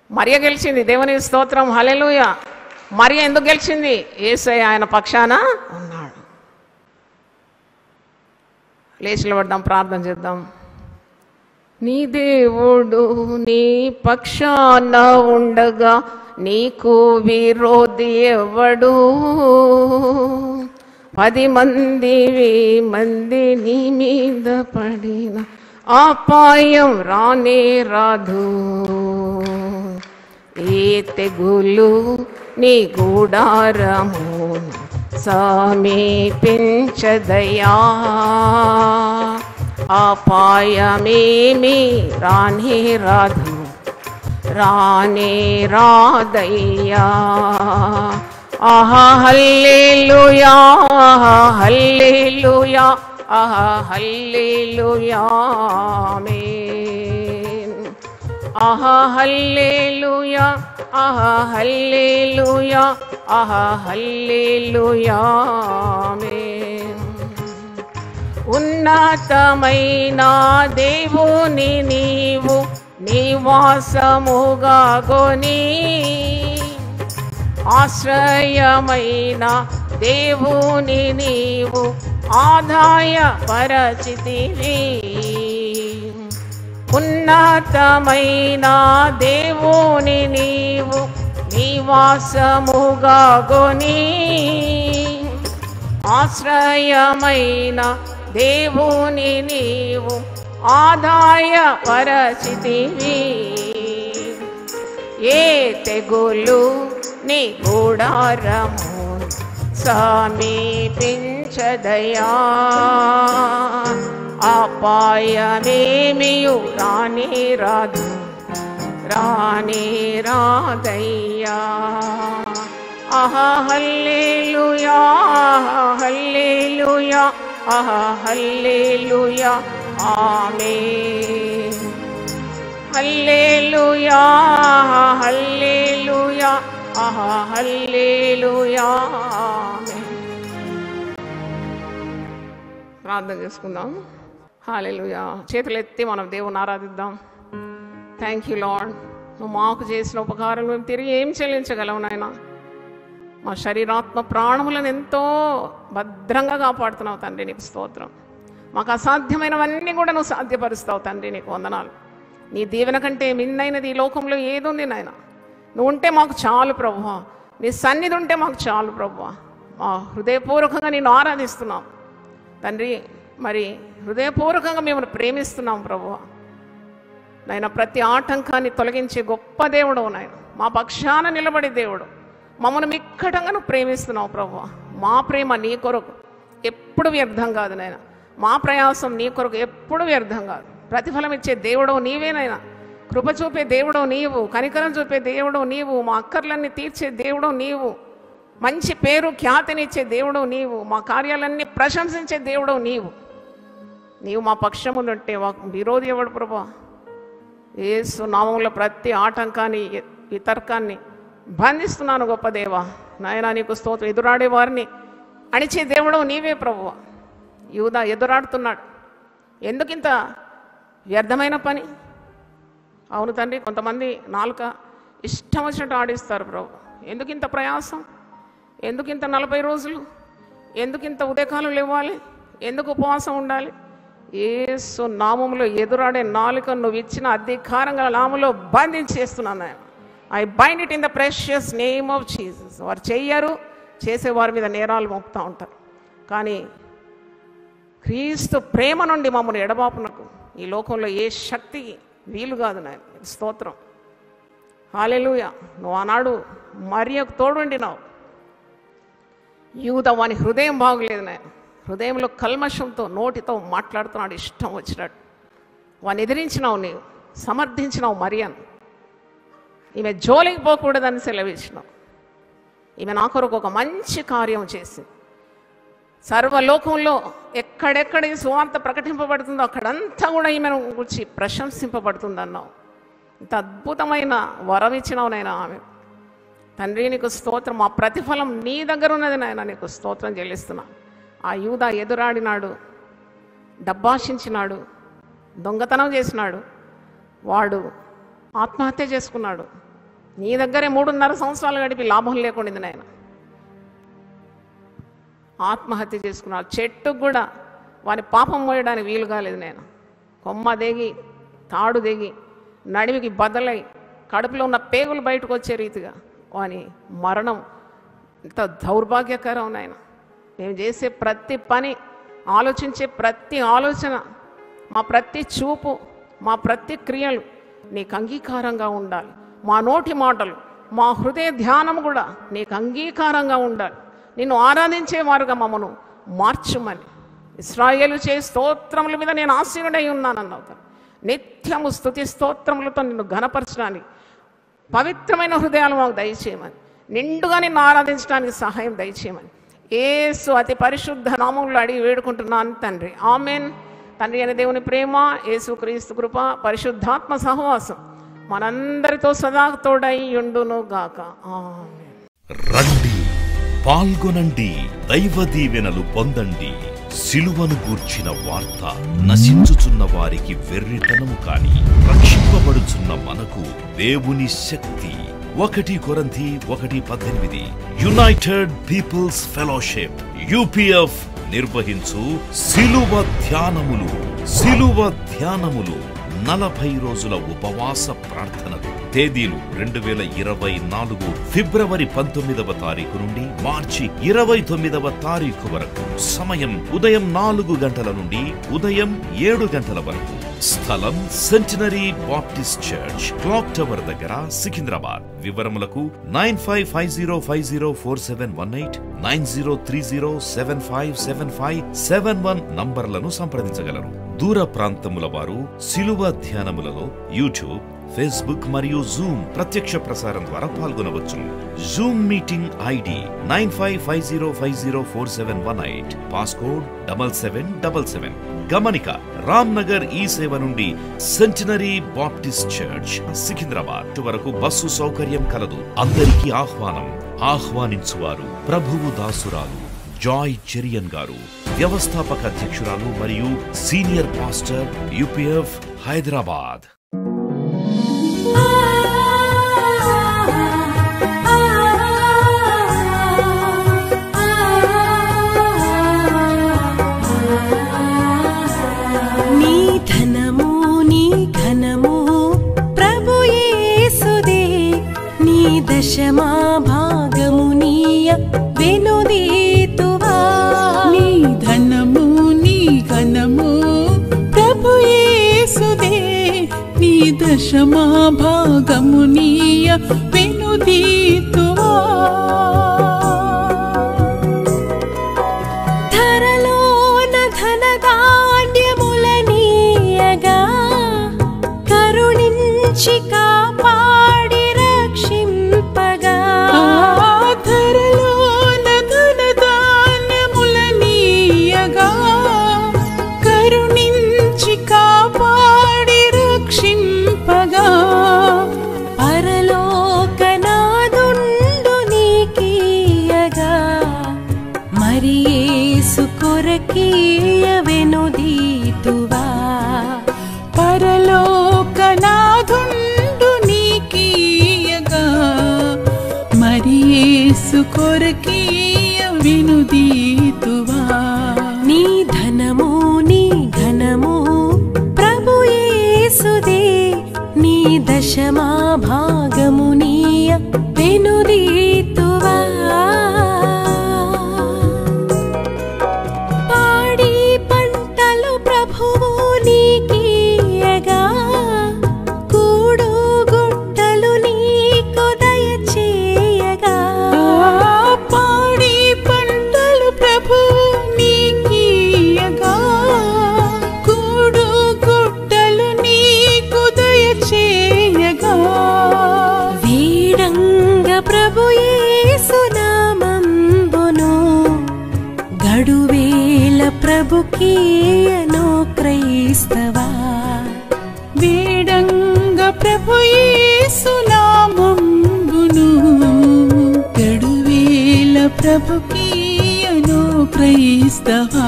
మరియ గెలిచింది. దేవునికి స్తోత్రం. హల్లెలూయా. మరియ ఎందుకు గెలిచింది? యేసయ్య ఆయన పక్షాన ఉన్నాడు. లేచి నిలబడదాం, ప్రార్థన చేద్దాం. నీ దేవుడు నీ పక్షాన ఉండగా నీకు విరోధి ఎవడు? 10 మంది 1000 మంది నీ మీద పడిన అపాయం రానే రాదు. ఏ తెగులు నీ గుడారము సమీపించదయా. అపాయమేమి రానే రాదు, రానే రాదయ్యా. ఆహా హల్లెలూయా, హల్లెలూయా, ఆహా హల్లెలూయా, ఆమేన్. ఆహా హల్లెలూయా, ఆహా హల్లెలూయా, ఆహా హల్లెలూయా, ఆమేన్. ఉన్నతమైన దేవుని నీవు నివాసముగా గొని, ఆశ్రయమైన దేవుని నీవు ఆదాయపరచితివి. ఉన్నతమైన దేవుని నీవు నివాసముగా గొని, ఆశ్రయమైన దేవుని నీవు ఆదాయపరచితివి. ఏ తెగులు నీ గుడారము సమీపించదయా. అపాయమేమియు రానే రాదు, రానే రాదయ్యా. ఆహా హల్లెలూయా, హల్లెలూయా, ఆహా హల్లెలూయా, ఆమేన్. హల్లెలూయా, హల్లెలూయా, ఆహా హల్లెలూయా, ఆమేన్. ప్రార్థన చేసుకుందాం. హల్లెలూయా. చేతులు ఎత్తి మనం దేవుని ఆరాధిద్దాం. Thank you lord. నువ్వు మాకు చేసిన ఉపకారం మేము తిరిగి ఏం చెల్లించగలవు నాయనా. మా శరీరాత్మ ప్రాణములను ఎంతో భద్రంగా కాపాడుతున్నావు తండ్రి, నీకు స్తోత్రం. మాకు అసాధ్యమైనవన్నీ కూడా నువ్వు సాధ్యపరుస్తావు తండ్రి, నీకు వందనాలు. నీ దీవెన కంటే మిన్నైనది ఈ లోకంలో ఏదుంది నాయన. నువ్వు ఉంటే మాకు చాలు ప్రభువా, నీ సన్నిధి ఉంటే మాకు చాలు ప్రభువా. మా హృదయపూర్వకంగా నేను ఆరాధిస్తున్నాం తండ్రి, మరి హృదయపూర్వకంగా మిమ్మల్ని ప్రేమిస్తున్నాం ప్రభువా. నాయన ప్రతి ఆటంకాన్ని తొలగించే గొప్ప దేవుడు నాయన, మా పక్షాన నిలబడే దేవుడు, మమ్మల్ని మిక్కటంగా నువ్వు ప్రేమిస్తున్నావు ప్రభువా. మా ప్రేమ నీ కొరకు ఎప్పుడు వ్యర్థం కాదు నాయన, మా ప్రయాసం నీ కొరకు ఎప్పుడు వ్యర్థం కాదు. ప్రతిఫలం ఇచ్చే దేవుడవు నీవేనైనా, కృప చూపే దేవుడవు నీవు, కనికరం చూపే దేవుడవు నీవు, మా అక్కర్లన్నీ తీర్చే దేవుడవు నీవు, మంచి పేరు ఖ్యాతినిచ్చే దేవుడవు నీవు, మా కార్యాలన్నీ ప్రశంసించే దేవుడవు నీవు. నీవు మా పక్షముందుంటే విరోధి ఎవడు ప్రభా. యేసు నామములో ప్రతి ఆటంకాన్ని వితర్కాన్ని బంధిస్తున్నాను గొప్ప దేవా. నాయనా నీకు స్తోత్రం. ఎదురాడే వారిని అణిచే దేవుడవు నీవే ప్రభువా. యూదా ఎదురాడుతున్నాడు. ఎందుకింత వ్యర్థమైన పని? అవును తండ్రి, కొంతమంది నాలుక ఇష్టం వచ్చినట్టు ఆడిస్తారు ప్రభు. ఎందుకింత ప్రయాసం? ఎందుకింత 40 రోజులు? ఎందుకింత ఉదయకాలం లేవాలి? ఎందుకు ఉపవాసం ఉండాలి? యేసు నామములో ఎదురాడే నాలుక నువ్వు ఇచ్చిన అధికారంగా నామములో బంధించేస్తున్నాను ఆయన. I bind it in the precious name of Jesus. వారు చెయ్యరు, చేసేవారి మీద నేరాలు మోపుతూ ఉంటారు. కానీ క్రీస్తు ప్రేమ నుండి మమ్మల్ని ఎడబాపునకు ఈ లోకంలో ఏ శక్తి వీలు కాదు నాయన. స్తోత్రం. హల్లెలూయా. నువ్వు ఆనాడు మరియకు తోడుండినావు. యూదా వాని హృదయం బాగులేదు నాయన. హృదయంలో కల్మషంతో నోటితో మాట్లాడుతున్నాడు ఇష్టం వచ్చినట్టు. వాని ఎదిరించినావు, నీవు సమర్థించినావు మరియను. ఈమె జోలికి పోకూడదని సెలవిచ్చినావు. ఈమె నా కొరకు ఒక మంచి కార్యం చేసింది. సర్వలోకంలో ఎక్కడెక్కడ ఈ సువార్త ప్రకటింపబడుతుందో అక్కడంతా కూడా ఈమెను గురించి ప్రశంసింపబడుతుంది అన్నావు. ఇంత అద్భుతమైన వరం ఇచ్చినావు నాయన ఆమె. తండ్రి నీకు స్తోత్రం. మా ప్రతిఫలం నీ దగ్గర ఉన్నది నాయన, నీకు స్తోత్రం చెల్లిస్తున్నా. ఆ యూదా ఎదురాడినాడు, డబ్బాషించినాడు, దొంగతనం చేసినాడు, వాడు ఆత్మహత్య చేసుకున్నాడు. నీ దగ్గరే 3.5 సంవత్సరాలు గడిపి లాభం లేకుండింది నాయన. ఆత్మహత్య చేసుకున్నాడు. చెట్టుకు కూడా వాని పాపం మోయడానికి వీలు కాలేదు నేను. కొమ్మ దిగి, తాడు దిగి, నడిమికి బదలై, కడుపులో ఉన్న పేగులు బయటకు వచ్చే రీతిగా వాని మరణం ఇంత దౌర్భాగ్యకరం నాయన. మేము చేసే ప్రతి పని, ఆలోచించే ప్రతి ఆలోచన, మా ప్రతి చూపు, మా ప్రతి క్రియలు నీకు అంగీకారంగా ఉండాలి. మా నోటి మాటలు, మా హృదయ ధ్యానం కూడా నీకు అంగీకారంగా ఉండాలి. నిన్ను ఆరాధించేవారుగా మమ్మను మార్చుమని. ఇశ్రాయేలు చే స్తోత్రముల మీద నేను ఆశీనుడై ఉన్నానన్నావు. నిత్యము స్తుతి స్తోత్రములతో నిన్ను ఘనపరచడానికి పవిత్రమైన హృదయాలు మాకు దయచేయమని, నిండుగా నిన్ను ఆరాధించడానికి సహాయం దయచేయమని యేసు అతి పరిశుద్ధ నామములో అడిగి వేడుకుంటున్నాను తండ్రి. ఆమెన్. తండ్రి అయిన దేవుని ప్రేమ, యేసు క్రీస్తు కృప, పరిశుద్ధాత్మ సహవాసం మనందరితో సదా తోడై ఉండును గాక. ఆమెన్. రండి, పాల్గొనండి, దైవ దీవెనలు పొందండి. సిలువను గూర్చిన వార్త నశించుచున్న వారికి వెర్రితనము కాని, రక్షింపబడుచున్న మనకు దేవుని శక్తి. 1 కొరింథీ 1:18. యునైటెడ్ పీపుల్స్ ఫెలోషిప్ UPF నిర్వహించు సిలువ ధ్యానములు. 40 రోజుల ఉపవాస ప్రార్థనలు. తేదీలు 2024 ఫిబ్రవరి 19వ తారీఖు నుండి మార్చి 29వ తారీఖు వరకు. సమయం ఉదయం 4 గంటల నుండి ఉదయం 7 గంటల వరకు. స్థలం centenary Baptist church, clock tower దగ్గర, సికింద్రాబాద్. వివరములకు 9550504718 9030757571 నంబర్లను సంప్రదించగలరు. దూర ప్రాంతముల వారు సిలువ ధ్యానములలో యూట్యూబ్, ఫేస్బుక్ మరియు జూమ్ ప్రత్యక్ష ప్రసారం ద్వారా పాల్గొనవచ్చు. Zoom meeting ID 9550504718, passcode 7777. గమనిక, రామ్ నగర్ ఈ సేవ నుండి సెంటినరీ బాప్టిస్ట్ చర్చ్, సికింద్రాబాద్ వరకు బస్సు సౌకర్యం కలదు. అందరికీ ఆహ్వానం. ఆహ్వానించువారు ప్రభువు దాసురాలు జాయ్ చెరియన్ గారు, వ్యవస్థాపక అధ్యక్షురాలు మరియు సీనియర్ పాస్టర్, యూపీఎఫ్, హైదరాబాద్. దశమా భాగమునీయ వెనుదీతువా. నీ ధనము నీ ఘనము ప్రభు యేసుదే, నీ దశమా భాగమునీయ వెనుదీతువా. ధరలోన ధనధాన్యములనీయగా కరుణించి కాపాడి రక్షింపగా. ధరలోన ధనధాన్యములనీయగా కరుణించి కాపాడి రక్షింపగా. పరలోకనాదుండు నీకీయగా మరి యేసు కొరకీయ వెనుదీతువా. పరలోకనాదుండు నీకీయగా మరి యేసు కొరకీయ వెనుదీతువా. నీ ధనము నీ ఘనము ప్రభు యేసుదే, నీ దశమా భాగమునీయ వెనుదీతువా. పాడి పంటలు ప్రభువు నీకీయగా కూడు గుట్టలు నీకు దయచేయగా. పాడి పంటలు ప్రభువు నీకీయగా కూడు గుట్టలు నీకు దయచేయగా. వీడంగ ప్రభు యేసు నామంబును గడువేల ప్రభుకీయను క్రైస్తవా. వేడంగ ప్రభు యేసు నామంబును గడువేల ప్రభుకీయను క్రైస్తవా.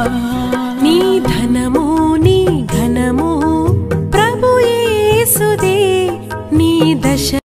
నీ ధనము నీ ఘనము